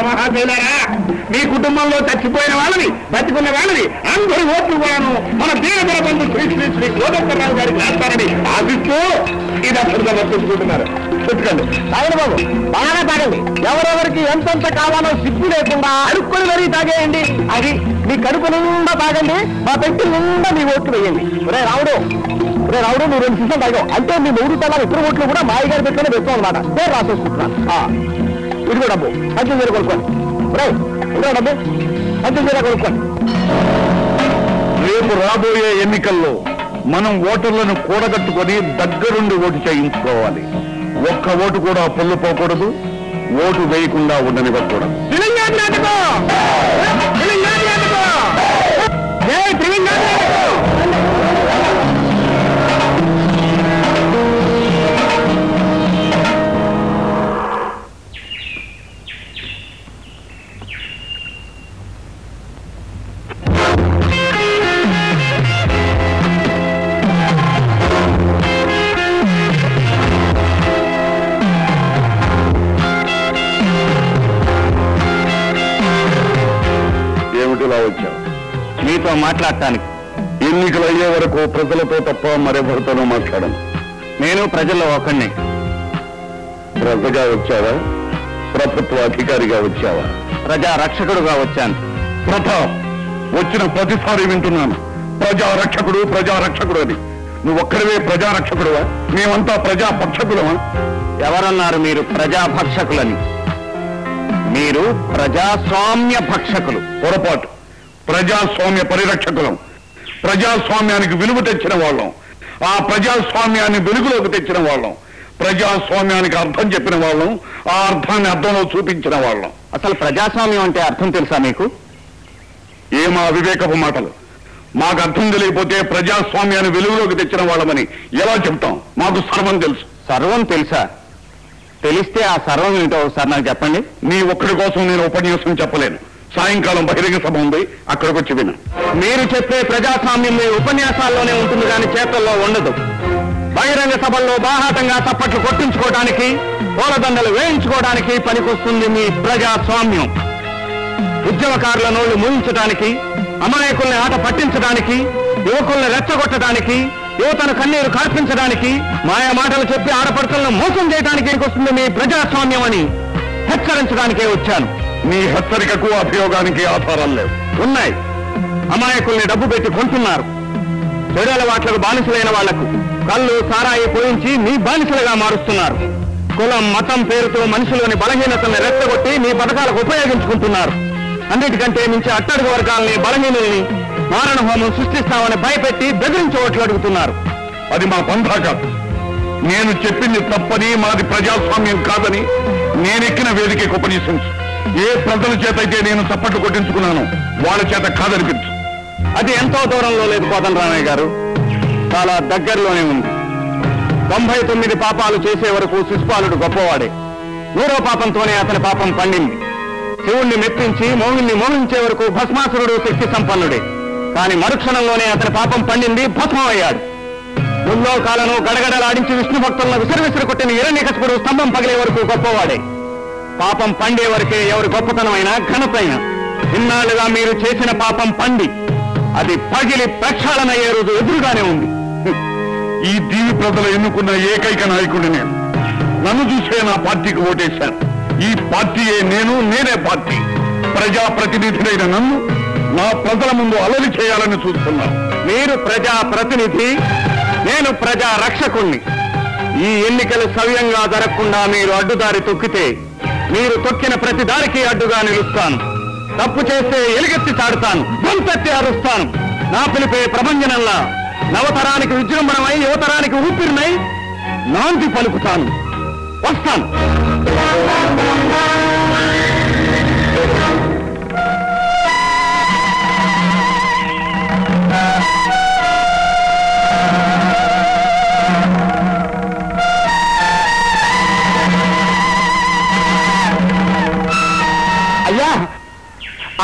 మహాశైలారా, మీ కుటుంబంలో చచ్చిపోయిన వాళ్ళని బతికున్న వాళ్ళని అందరి ఓట్లు కూడాను మన దీనదర బంధు శ్రీ శ్రీ శ్రీ కోదండరావు గారికి వేస్తారని ఆశిస్తూ ఇది అర్థంగా వర్తించుకుంటున్నారు. చెప్పుకోండి. తాగండి బాబు, బాగానే తాగండి. ఎవరెవరికి ఎంతెంత కావాలో సిగ్గు లేకుండా అడుక్కొని మరీ తాగేయండి. అది మీ కడుపు నిండా తాగండి, మా పెట్టి నిండా మీ ఓట్లు వేయండి. రే రావుడు, నువ్వు 2 నిమిషాలు తాగావు అంటే మీ 3 తల ఇతర ఓట్లు కూడా మా అయ్యగారి పెట్టుకుని వేస్తాం అనమాట. పేరు రాసేసుకుంటున్నాను. ఇదిగో డబ్బు, అంచెం చీర కొనుక్కోండి. ఇదిగో డబ్బు, అంచెం చీర కొనుక్కోండి. రేపు రాబోయే ఎన్నికల్లో మనం ఓటర్లను కూడగట్టుకొని దగ్గరుండి ఓటు చేయించుకోవాలి. ఒక్క ఓటు కూడా పొల్లుపోకూడదు, ఓటు వేయకుండా ఉండనివ్వకూడదు. తెలంగాణ నాటకం, తెలంగాణ నాటకం, జై తెలంగాణ నాటకం. వచ్చావు మీతో మాట్లాడటానికి. ఎన్నికలు అయ్యే వరకు ప్రజలతో తప్ప మరెవరితోనూ మాట్లాడను. నేను ప్రజల్లో ఒకడిని. ప్రజగా వచ్చావా, ప్రభుత్వ అధికారిగా వచ్చావా? ప్రజా రక్షకుడుగా వచ్చాను. ప్రతాప్, వచ్చిన ప్రతిసారి వింటున్నాను ప్రజారక్షకుడు అని. నువ్వొక్కడివే ప్రజారక్షకుడువా? మేమంతా ప్రజాపక్షకులమా? ఎవరన్నారు మీరు ప్రజాభక్షకులని? మీరు ప్రజాస్వామ్య భక్షకులు. పొరపాటు. ప్రజాస్వామ్య పరిరక్షకులం. ప్రజాస్వామ్యానికి విలువ తెచ్చిన వాళ్ళం, ఆ ప్రజాస్వామ్యాన్ని వెలుగులోకి తెచ్చిన వాళ్ళం, ప్రజాస్వామ్యానికి అర్థం చెప్పిన వాళ్ళం, ఆ అర్థాన్ని అర్థంలో చూపించిన వాళ్ళం. అసలు ప్రజాస్వామ్యం అంటే అర్థం తెలుసా మీకు? ఏమా వివేకపు మాటలు! మాకు అర్థం తెలియకపోతే ప్రజాస్వామ్యాన్ని వెలుగులోకి తెచ్చిన వాళ్ళమని ఎలా చెప్తాం? మాకు సర్వం తెలుసు. సర్వం తెలుసా? తెలిస్తే ఆ సర్వం ఏంటో ఒకసారి నాకు చెప్పండి. నీ ఒక్కడి కోసం నేను ఉపన్యాసం చెప్పలేను. సాయంకాలం బహిరంగ సభ ఉంది, అక్కడికి వచ్చి విను. మీరు చెప్పే ప్రజాస్వామ్యం మీ ఉపన్యాసాల్లోనే ఉంటుంది కానీ చేతల్లో ఉండదు. బహిరంగ సభల్లో బాహాటంగా చప్పట్లు కొట్టించుకోవడానికి, పూలదండలు వేయించుకోవడానికి పనికొస్తుంది మీ ప్రజాస్వామ్యం. ఉద్యమకారుల నోళ్లు మూయించడానికి, అమాయకుల్ని ఆట పట్టించడానికి, యువకుల్ని రెచ్చగొట్టడానికి, యువతను కన్నీరు కార్పించడానికి, మాయా మాటలు చెప్పి ఆడపడుతులను మోసం చేయడానికి వస్తుంది మీ ప్రజాస్వామ్యం అని హెచ్చరించడానికే వచ్చాను. నీ హెచ్చరికకు అభియోగానికి ఆధారాలు లేవు. ఉన్నాయి. అమాయకుల్ని డబ్బు పెట్టి కొంటున్నారు. చెడు అలవాట్లకు బానిసలైన వాళ్లకు కళ్ళు సారాయి పోయించి మీ బానిసలుగా మారుస్తున్నారు. కులం మతం పేరుతో మనుషులోని బలహీనతల్ని రెచ్చగొట్టి మీ పథకాలకు ఉపయోగించుకుంటున్నారు. అన్నిటికంటే మించి అట్టడుగు వర్గాల్ని, బలహీనుల్ని మారణ హోమం సృష్టిస్తామని భయపెట్టి బెదిరించి ఓట్లు అడుగుతున్నారు. అది మా పంథా కాదు. నేను చెప్పింది తప్పని, మాది ప్రజాస్వామ్యం కాదని నేనెక్కిన వేదికకు ఉపన్యసించు. ఏ ప్రజల చేత అయితే నేను చప్పట్లు కొట్టించుకున్నాను వాళ్ళ చేత కాదనిపించు. అది ఎంతో దూరంలో లేదు కోదండరామయ్య గారు, చాలా దగ్గరలోనే ఉంది. 99 పాపాలు చేసే వరకు శిశుపాలుడు గొప్పవాడే. 100వ పాపంతోనే అతని పాపం పండింది. శివుణ్ణి మెప్పించి మోహిని మోహించే వరకు భస్మాసురుడు శక్తి సంపన్నుడే. కానీ మరుక్షణంలోనే అతని పాపం పండింది, భస్మం అయ్యాడు. ముల్లోకాలను గడగడలాడించి విష్ణు భక్తులను విసిరి కొట్టిన హిరణ్యకశిపుడు స్తంభం పగిలే వరకు గొప్పవాడే. పాపం పండే వరకే ఎవరి గొప్పతనమైనా ఘనతైనా. ఇన్నాళ్లుగా మీరు చేసిన పాపం పండి అది పగిలి ప్రక్షాళనయ్యే రోజు ఎదురుగానే ఉంది. ఈ దీవి ప్రజలు ఎన్నుకున్న ఏకైక నాయకుడి నేను. నన్ను చూసే నా పార్టీకి ఓటేశాను. ఈ పార్టీయే నేను, నేనే పార్టీ. ప్రజాప్రతినిధులైన నన్ను నా ప్రజల ముందు అలరి చేయాలని చూస్తున్నాను. మీరు ప్రజాప్రతినిధి, నేను ప్రజా రక్షకుణ్ణి. ఈ ఎన్నికలు సవ్యంగా జరగకుండా మీరు అడ్డుదారి తొక్కితే మీరు తొక్కిన ప్రతి దారికి అడ్డుగా నిలుస్తాను. తప్పు చేస్తే ఎలుగెత్తి చాడుతాను, గొంతెత్తి అరుస్తాను. నా పిలిపే ప్రభంజనంలా నవతరానికి విజృంభణమై యువతరానికి ఊపిరినై నాంది పలుకుతాను. వస్తాను. అయ్యా,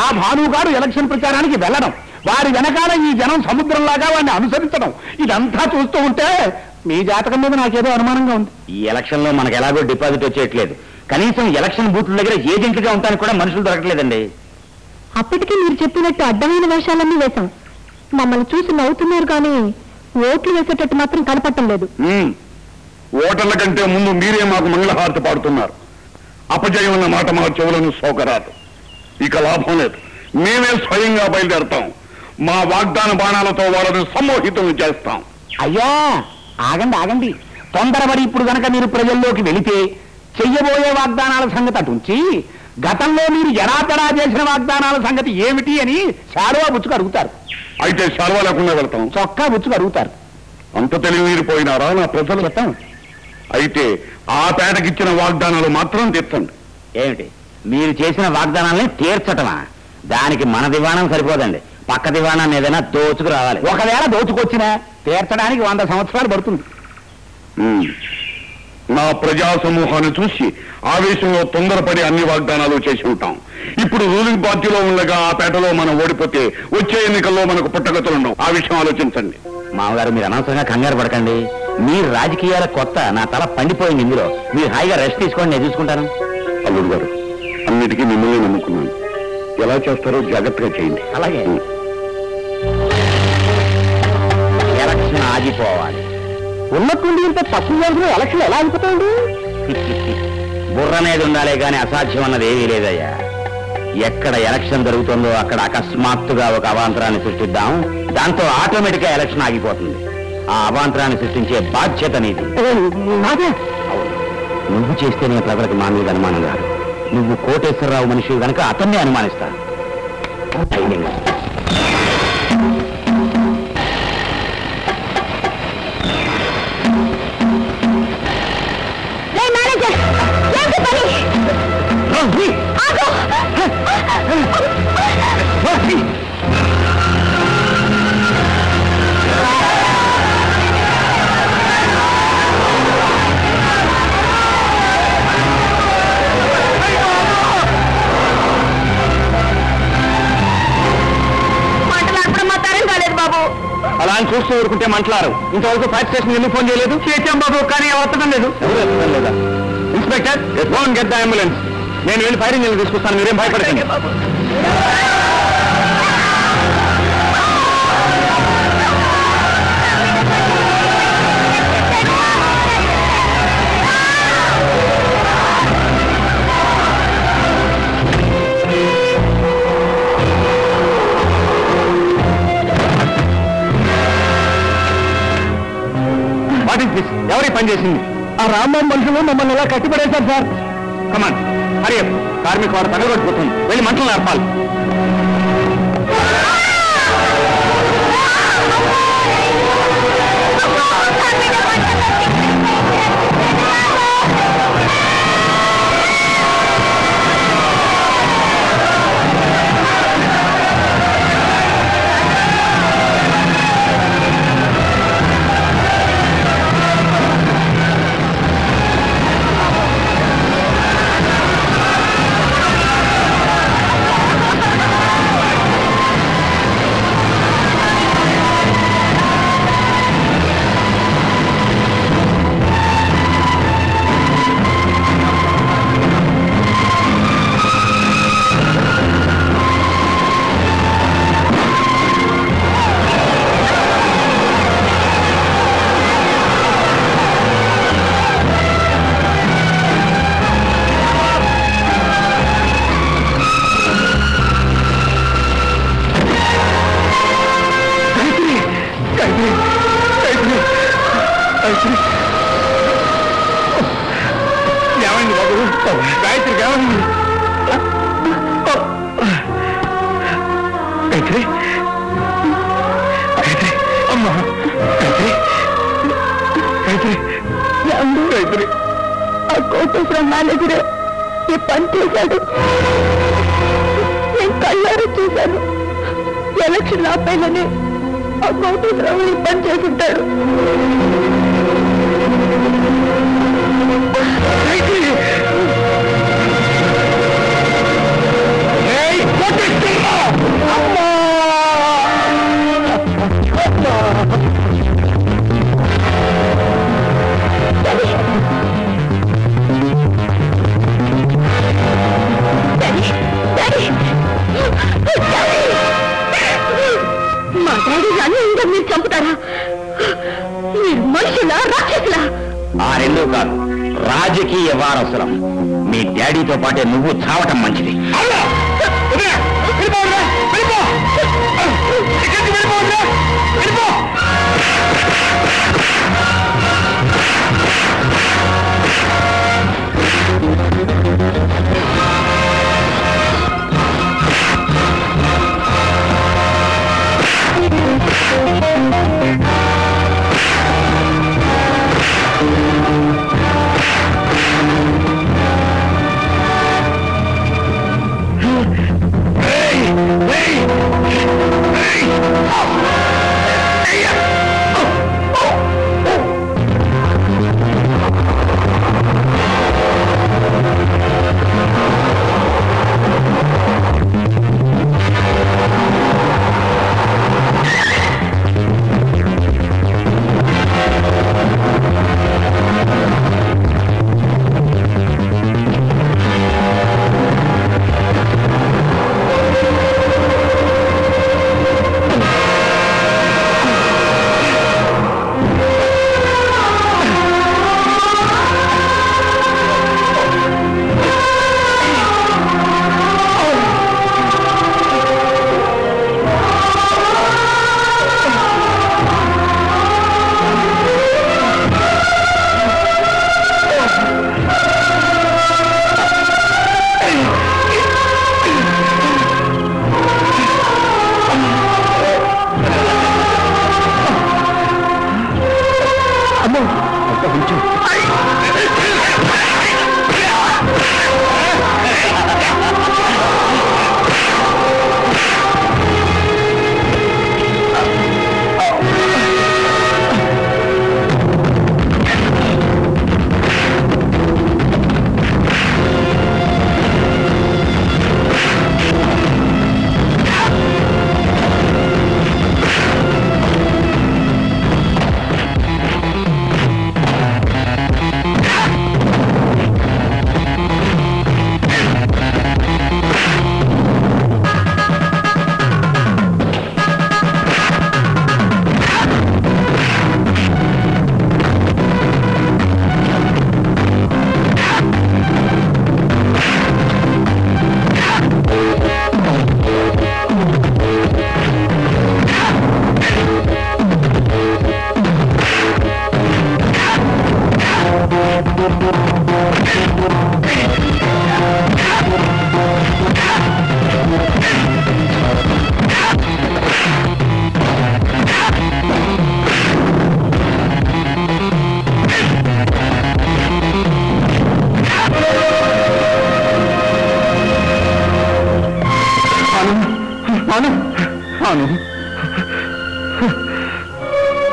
ఆ భానుగాడు ఎలక్షన్ ప్రచారానికి వెళ్ళడం, వారి వెనకాల ఈ జనం సముద్రంలాగా వాడిని అనుసరించడం, ఇదంతా చూస్తూ ఉంటే మీ జాతకం మీద నాకేదో అనుమానంగా ఉంది. ఈ ఎలక్షన్ లో మనకు ఎలాగో డిపాజిట్ వచ్చేయట్లేదు. కనీసం ఎలక్షన్ బూత్ల దగ్గర ఏజెంట్లుగా ఉంటానికి కూడా మనుషులు దొరకట్లేదండి. అప్పటికి మీరు చెప్పినట్టు అడ్డమైన వేషాలన్నీ వేశాం. మమ్మల్ని చూసి నవ్వుతున్నారు కానీ ఓట్లు వేసేటట్టు మాత్రం కనపడటం లేదు. ఓటర్ల కంటే ముందు మీరే మాకు మంగళహారతి పాడుతున్నారు. అపజయం అన్న మాట మా చెవులను సోకరాదు. ఇక లాభం లేదు. మేమే స్వయంగా బయలుదేరతాం. మా వాగ్దాన బాణాలతో వాళ్ళని సమ్మోహితం చేస్తాం. అయ్యా ఆగండి, తొందరపడి ఇప్పుడు గనక మీరు ప్రజల్లోకి వెళితే చెయ్యబోయే వాగ్దానాల సంగతి అటుంచి గతంలో మీరు ఎడాపెడా చేసిన వాగ్దానాల సంగతి ఏమిటి అని శాలువా బుచ్చుకు అడుగుతారు. అయితే శాలువా లేకుండా వెళ్తాం. చొక్కా బుచ్చుకు అడుగుతారు. అంత తెలివిపోయినారా నా ప్రజలు? చెప్తాం. అయితే ఆ పేటకిచ్చిన వాగ్దానాలు మాత్రం తీర్చండి. ఏమిటి మీరు చేసిన వాగ్దానాలని తీర్చటమా? దానికి మన దివాణం సరిపోదండి. పక్క దివాణాన్ని ఏదైనా దోచుకు రావాలి. ఒకవేళ దోచుకొచ్చినా తీర్చడానికి 100 సంవత్సరాలు పడుతుంది. నా ప్రజా సమూహాన్ని చూసి ఆవేశంలో తొందరపడి అన్ని వాగ్దానాలు చేసి ఉంటాం. ఇప్పుడు రూలింగ్ పార్టీలో ఉండగా ఆ పేటలో మనం ఓడిపోతే వచ్చే ఎన్నికల్లో మనకు పుట్టగతులుండవు. ఆ విషయం ఆలోచించండి. మామగారు మీరు అనవసరంగా కంగారు పడకండి. మీరు రాజకీయాల కొత్త, నా తల పండిపోయింది ఇందులో. మీరు హాయిగా రెస్ట్ తీసుకోండి, నేను చూసుకుంటాను. అల్లుడు గారు, అన్నిటికీ మిమ్మల్ని నమ్ముకున్నాను. ఎలా చేస్తారో జాగ్రత్తగా చేయండి. అలాగే. ఎలక్షన్ ఆగిపోవాలి. ఉన్నట్టుండి ఇంత తక్కువ రోజులు ఎలక్షన్ ఎలా అయిపోతాయండి? బుర్రనేది ఉండాలే గాని అసాధ్యం అన్నది ఏమీ లేదయ్యా. ఎక్కడ ఎలక్షన్ జరుగుతుందో అక్కడ అకస్మాత్తుగా ఒక అవాంతరాన్ని సృష్టిద్దాం. దాంతో ఆటోమేటిక్ గా ఎలక్షన్ ఆగిపోతుంది. ఆ అవాంతరాన్ని సృష్టించే బాధ్యత నీది. నాదే. నువ్వు చేస్తేనే ప్రజలకు మా మీద అనుమానం కాదు. నువ్వు కోటేశ్వరరావు మనిషి కనుక అతన్నే అనుమానిస్తా. అలా అని చూస్తూ ఊరుకుంటే మంటలారు. ఇంతవరకు ఫైర్ స్టేషన్ ఎందుకు ఫోన్ చేయలేదు? చేసాం బాబు, కానీ వస్తడం లేదు. లేదా inspector, don't get the ambulance. నేను వెళ్ళి ఫైర్ ఇంజిన్ తీసుకొస్తాను, మీరేం భయపడకండి. ఎవరి పని చేసింది? ఆ రాంబాబు మనుషులు మమ్మల్ని ఎలా కట్టిపడేశారు సార్. కమాన్ హరి, కార్మిక వారు తగలబడిపోతుంది. వెళ్ళి మంటలు నడపాలి. ఏమైంది బాబు? గాయత్రికి ఏమైంది? గాయత్రి, గాయత్రి, అమ్మా, గాయత్రి, గాయత్రి, గాయత్రి. ఆ కోటేశ్వర మేనేజర్ ఈ పని చేశాడు. నేను కళ్ళారు చూశాను. ఎలక్షన్ ఆపేయాలని ఆ కోటేశ్వరరావు ఈ పని చేస్తుంటాడు. Hey! What is this? రెండు కాదు, రాజకీయ వారసులం. మీ డాడీతో పాటే నువ్వు చావటం మంచిది.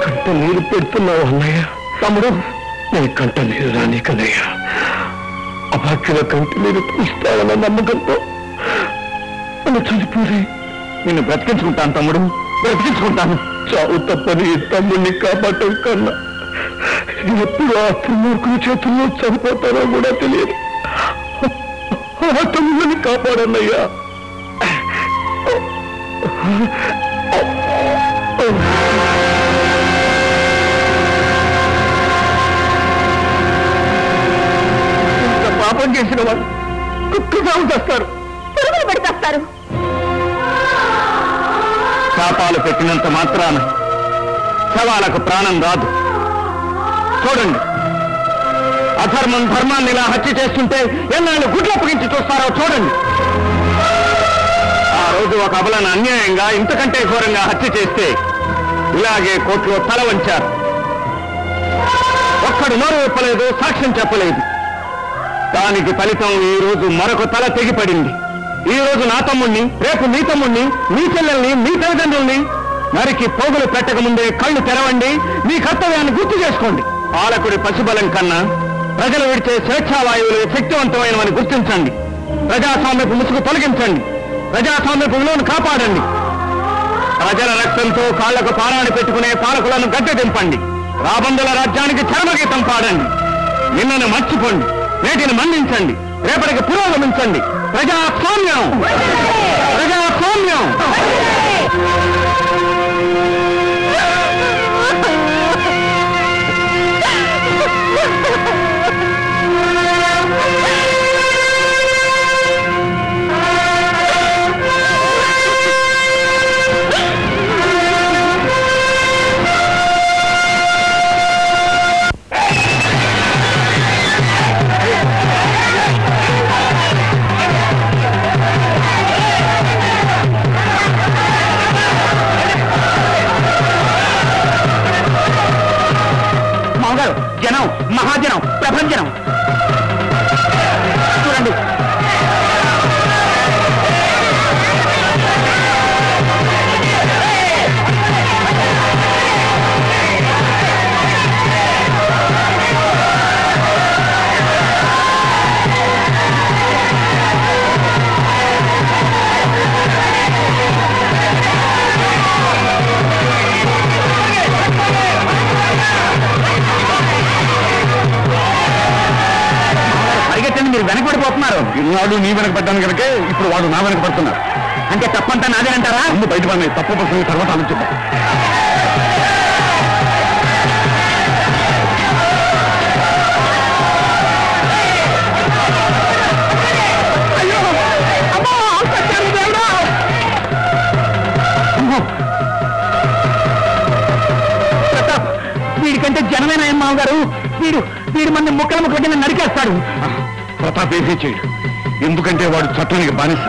కంట నీరు పెడుతున్నావు అన్నయ్య. తమ్ముడు, నీ కంట నీరు రాని కన్నయ్య. అభాగ్యుల కంట నీరు పూస్తావన్న నమ్మకంతో నన్ను చనిపోయి నిన్ను బ్రతికించుకుంటాను తమ్ముడు, బ్రతికించుకుంటాను. చావు తప్పని తమ్ముడిని కాపాడటం కన్నా ఎప్పుడు ఆ త్రిమూర్ఖుల చేతుల్లో చనిపోతారో కూడా తెలియదు. ఆ తమ్ముడిని కాపాడన్నయ్యా. పాపం చేసిన వాళ్ళు కుక్క సాగు చేస్తారు, పురుగులు పడిచేస్తారు. శాపాలు పెట్టినంత మాత్రాన శవాలకు ప్రాణం రాదు. చూడండి, అధర్మం ధర్మాన్ని ఇలా హత్య చేస్తుంటే ఎన్నాళ్ళు గుడ్లప్పగించి చూస్తారో చూడండి. ఆ రోజు ఒక అబలను అన్యాయంగా ఇంతకంటే ఘోరంగా హత్య చేస్తే ఇలాగే కోర్టులో తల వంచారు. ఒక్కడు నోరు విప్పలేదు, సాక్ష్యం చెప్పలేదు. దానికి ఫలితం ఈ రోజు మరొక తల తెగిపడింది. ఈ రోజు నా తమ్ముణ్ణి, రేపు నీ తమ్ముణ్ణి, నీ చెల్లెల్ని, నీ తల్లిదండ్రుల్ని నరికి పోగులు పెట్టకముందే కళ్ళు తెరవండి. మీ కర్తవ్యాన్ని గుర్తు చేసుకోండి. పాలకుడి పశుబలం కన్నా ప్రజలు విడిచే స్వేచ్ఛావాయువులు శక్తివంతమైనవని గుర్తించండి. ప్రజాస్వామ్యపు ముసుగు తొలగించండి. ప్రజాస్వామ్యపు విలువను కాపాడండి. ప్రజల రక్తంతో కాళ్లకు పారాణి పెట్టుకునే పాలకులను గద్దె దింపండి. రాబందుల రాజ్యానికి చరమగీతం పాడండి. నిన్నను మర్చిపోండి, నేటిని మన్నించండి, రేపటికి పురోగమించండి. ప్రజాస్వామ్యం, ప్రజాస్వామ్యం. జనం మహాజనం ప్రభంజనం. చూడండి, మీరు వెనకబడిపోతున్నారు. ఇన్నాడు నీ వెనకబడ్డాను కనుకే ఇప్పుడు వాడు నా వెనకబడుతున్నారు. అంటే తప్పంతా నాదే అంటారా? ముందు బయట పడినాయి, తప్పు ప్రసంగి తర్వాత ఆలోచిద్దాం. ప్రతాప్, వీడికంటే జనమేనా మావ గారు? వీడు మన ముక్కల ముక్కల నరికేస్తాడు. ప్రతాప్ ఏమీ చేయడు, ఎందుకంటే వాడు చట్టానికి బానిస.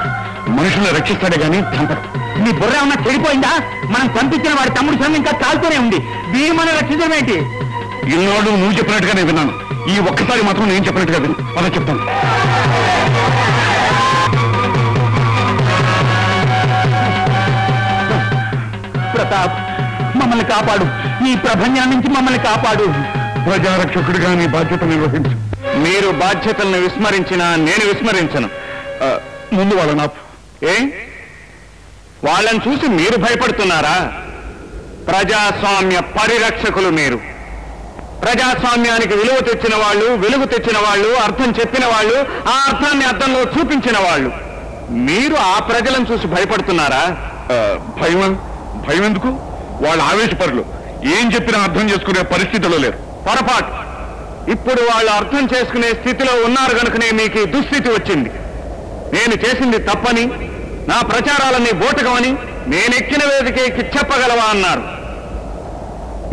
మనుషులను రక్షిస్తాడే గానీ చంపడు. నీ బుర్ర ఏమన్నా చెడిపోయిందా? మనం పంపించిన వాడి తమ్ముడు సంఘం ఇంకా కాల్తూనే ఉంది. వీడు మనం రక్షించడం ఏంటి? ఈనాడు నువ్వు చెప్పినట్టుగానే విన్నాను, ఈ ఒక్కసారి మాత్రం నేను చెప్పినట్టుగా విను. అలా చెప్తాను. ప్రతాప్, మమ్మల్ని కాపాడు, ఈ ప్రభంజనం నుంచి మమ్మల్ని కాపాడు. ప్రజారక్షకుడిగా నీ బాధ్యత నిర్వహించు. మీరు బాధ్యతలను విస్మరించినా నేను విస్మరించను. ముందు వాళ్ళ వాళ్ళని చూసి మీరు భయపడుతున్నారా? ప్రజాస్వామ్య పరిరక్షకులు మీరు. ప్రజాస్వామ్యానికి విలువ తెచ్చిన వాళ్ళు, వెలుగు తెచ్చిన వాళ్ళు, అర్థం చెప్పిన వాళ్ళు, ఆ అర్థాన్ని అర్థంలో చూపించిన వాళ్ళు. మీరు ఆ ప్రజలను చూసి భయపడుతున్నారా? భయం ఎందుకు? వాళ్ళ ఆవేశపరులు, ఏం చెప్పినా అర్థం చేసుకునే పరిస్థితిలో లేరు. పొరపాటు. ఇప్పుడు వాళ్ళు అర్థం చేసుకునే స్థితిలో ఉన్నారు కనుకనే మీకు ఈ దుస్థితి వచ్చింది. నేను చేసింది తప్పని, నా ప్రచారాలన్నీ బోటకమని నేనెక్కిన వేదికకి చెప్పగలవా అన్నారు.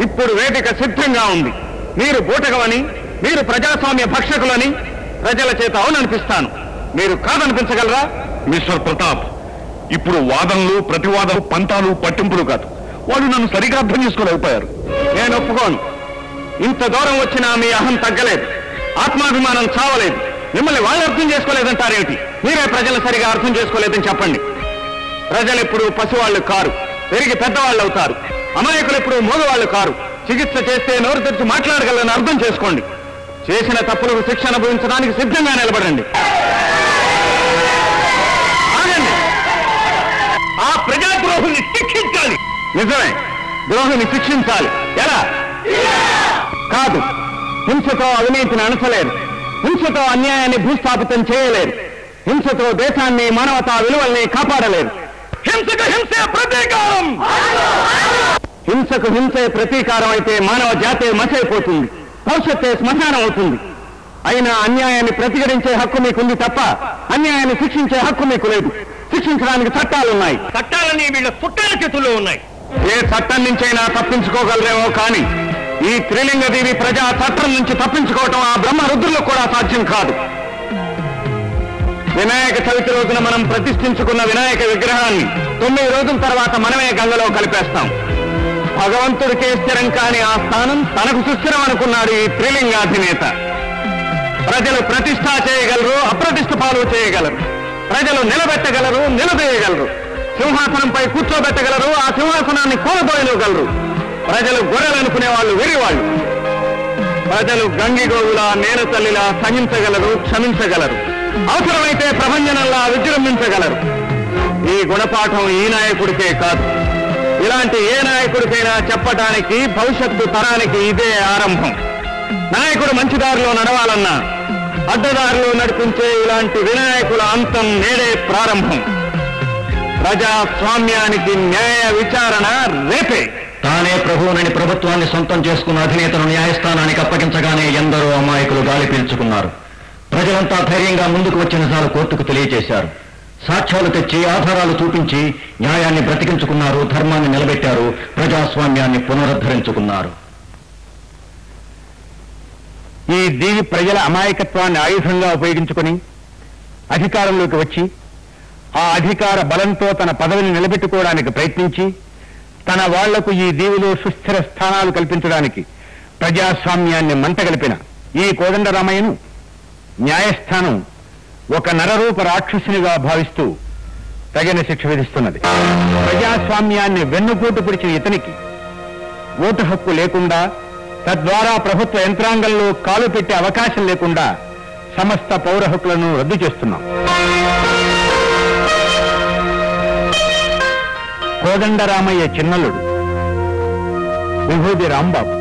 ఇప్పుడు వేదిక సిద్ధంగా ఉంది. మీరు బోటకమని, మీరు ప్రజాస్వామ్య భక్షకులని ప్రజల చేత అవుననిపిస్తాను. మీరు కాదనిపించగలరా? మిస్టర్ ప్రతాప్, ఇప్పుడు వాదనలు, ప్రతివాదనలు, పంతాలు, పట్టింపులు కాదు. వాళ్ళు నన్ను సరిగా అర్థం చేసుకోలేకపోయారు. నేను ఒప్పుకోను. ఇంత దూరం వచ్చినా మీ అహం తగ్గలేదు, ఆత్మాభిమానం చావలేదు. మిమ్మల్ని వాళ్ళు అర్థం చేసుకోలేదంటారేమిటి? మీరే ప్రజలు సరిగా అర్థం చేసుకోలేదని చెప్పండి. ప్రజలు ఎప్పుడు పసివాళ్లు కారు, పెరిగి పెద్దవాళ్ళు అవుతారు. అమాయకులు ఎప్పుడు మోగవాళ్లు కారు. చికిత్స చేస్తే నోరు తెరిచి మాట్లాడగలని అర్థం చేసుకోండి. చేసిన తప్పులకు శిక్ష అనుభవించడానికి సిద్ధంగా నిలబడండి. ఆగండి. ఆ ప్రజాద్రోహుని శిక్షించాలి. నిజమే, ద్రోహిని శిక్షించాలి. ఎలా? కాదు, హింసతో అవినీతిని అణచలేరు, హింసతో అన్యాయాన్ని భూస్థాపితం చేయలేరు, హింసతో దేశాన్ని, మానవతా విలువల్ని కాపాడలేరు. హింసకు హింసే ప్రతీకారం. హింసకు హింసే ప్రతీకారం అయితే మానవ జాతే మసైపోతుంది, భవిష్యత్తే శ్మశానం అవుతుంది. అయినా అన్యాయాన్ని ప్రతిఘటించే హక్కు మీకుంది తప్ప అన్యాయాన్ని శిక్షించే హక్కు మీకు లేదు. శిక్షించడానికి చట్టాలున్నాయి. చట్టాలని వీళ్ళ పుట్టాల చేతుల్లో ఉన్నాయి. ఏ చట్టం నుంచైనా తప్పించుకోగలరేమో కానీ ఈ త్రిలింగదేవి ప్రజా చట్టం నుంచి తప్పించుకోవటం ఆ బ్రహ్మరుద్రులకు కూడా సాధ్యం కాదు. వినాయక చవితి రోజున మనం ప్రతిష్ఠించుకున్న వినాయక విగ్రహాన్ని 9 రోజుల తర్వాత మనమే గంగలో కలిపేస్తాం. భగవంతుడికే స్థిరం కాని ఆ స్థానం తనకు సుస్థిరం అనుకున్నాడు ఈ త్రిలింగాధినేత. ప్రజలు ప్రతిష్ఠ చేయగలరు, అప్రతిష్ఠ పాలు చేయగలరు. ప్రజలు నిలబెట్టగలరు, నిలదీయగలరు. సింహాసనంపై కూర్చోబెట్టగలరు, ఆ సింహాసనాన్ని కూలబోయగలరు. ప్రజలు గొర్రెలనుకునే వాళ్ళు వెర్రివాళ్ళు. ప్రజలు గంగిగోవులా, నేల తల్లిలా సహించగలరు, క్షమించగలరు. అవసరమైతే ప్రభంజనంలా విజృంభించగలరు. ఈ గుణపాఠం ఈ నాయకుడికే కాదు, ఇలాంటి ఏ నాయకుడికైనా చెప్పటానికి భవిష్యత్తు తరానికి ఇదే ఆరంభం. నాయకుడు మంచి దారిలో నడవాలన్నా అడ్డదారిలో నడిపించే ఇలాంటి వినాయకుల అంతం నేడే ప్రారంభం. ప్రజాస్వామ్యానికి న్యాయ విచారణ రేపే. తానే ప్రభువునని ప్రభుత్వాన్ని సొంతం చేసుకున్న అధినేతను న్యాయస్థానానికి అప్పగించగానే ఎందరో అమాయకులు గాలి పీల్చుకున్నారు. ప్రజలంతా ధైర్యంగా ముందుకు వచ్చి నిజాలు కోర్టుకు తెలియజేశారు. సాక్ష్యాలు తెచ్చి, ఆధారాలు చూపించి న్యాయాన్ని బ్రతికించుకున్నారు, ధర్మాన్ని నిలబెట్టారు, ప్రజాస్వామ్యాన్ని పునరుద్ధరించుకున్నారు. ఈ దీవి ప్రజల అమాయకత్వాన్ని ఆయుధంగా ఉపయోగించుకుని అధికారంలోకి వచ్చి ఆ అధికార బలంతో తన పదవిని నిలబెట్టుకోవడానికి ప్రయత్నించి తన వాళ్లకు ఈ దీవిలో సుస్థిర స్థానాలు కల్పించడానికి ప్రజాస్వామ్యాన్ని మంటగలిపిన ఈ కోదండరామయ్యను న్యాయస్థానం ఒక నరరూప రాక్షసునిగా భావిస్తూ తగిన శిక్ష విధిస్తున్నది. ప్రజాస్వామ్యాన్ని వెన్నుపోటు పిడిచిన ఇతనికి ఓటు హక్కు లేకుండా, తద్వారా ప్రభుత్వ యంత్రాంగంలో కాలు పెట్టే అవకాశం లేకుండా సమస్త పౌర హక్కులను రద్దు చేస్తున్నాం. కోదండరామయ్య చిన్నలుడు విభూది రాంబాబు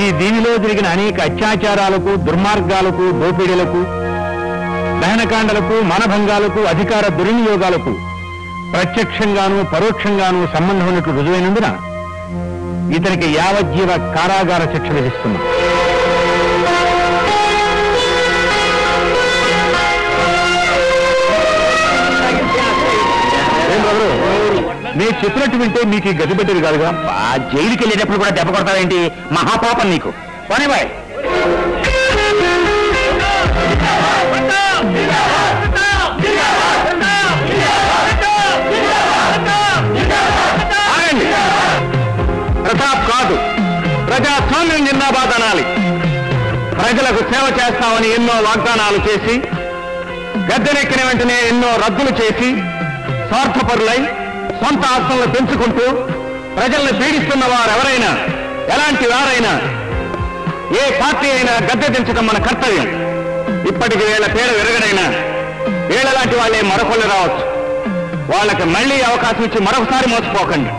ఈ దీనిలో జరిగిన అనేక అత్యాచారాలకు, దుర్మార్గాలకు, దోపిడీలకు, దహనకాండలకు, మానభంగాలకు, అధికార దుర్వినియోగాలకు ప్రత్యక్షంగానూ పరోక్షంగానూ సంబంధం ఉన్నట్లు రుజువైనందున ఇతనికి యావజ్జీవ కారాగార శిక్ష విధిస్తున్నాం. నేను చెప్పినట్టు వింటే మీకు ఈ గది పెట్టేది కాదుగా. జైలుకి వెళ్ళేటప్పుడు కూడా దెబ్బ కొడతావేంటి? మహాపాపం నీకు. పనివాయ్ ప్రతాప్ కాదు, ప్రజాస్వామ్యం జిందాబాద్ అనాలి. ప్రజలకు సేవ చేస్తామని ఎన్నో వాగ్దానాలు చేసి, గద్దెనెక్కిన వెంటనే ఎన్నో రద్దులు చేసి, స్వార్థపరులై సొంత ఆస్తులను పెంచుకుంటూ ప్రజల్ని పీడిస్తున్న వారెవరైనా, ఎలాంటి వారైనా, ఏ పార్టీ అయినా గద్దె దించడం మన కర్తవ్యం. ఇప్పటికి వీళ్ళ పేరు విరగడైనా వీళ్ళలాంటి వాళ్ళే మరొకళ్ళు రావచ్చు. వాళ్ళకి మళ్లీ అవకాశం ఇచ్చి మరొకసారి మోసపోకండి.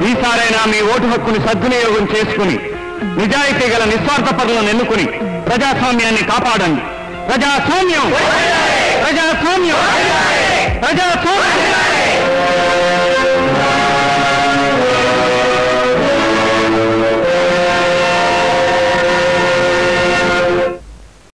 ఈసారైనా మీ ఓటు హక్కుని సద్వినియోగం చేసుకుని నిజాయితీ గల నిస్వార్థ పరులను ఎన్నుకుని ప్రజాస్వామ్యాన్ని కాపాడండి. ప్రజాస్వామ్యం, ప్రజాస్వామ్యం, ప్రజాస్వామ్యం.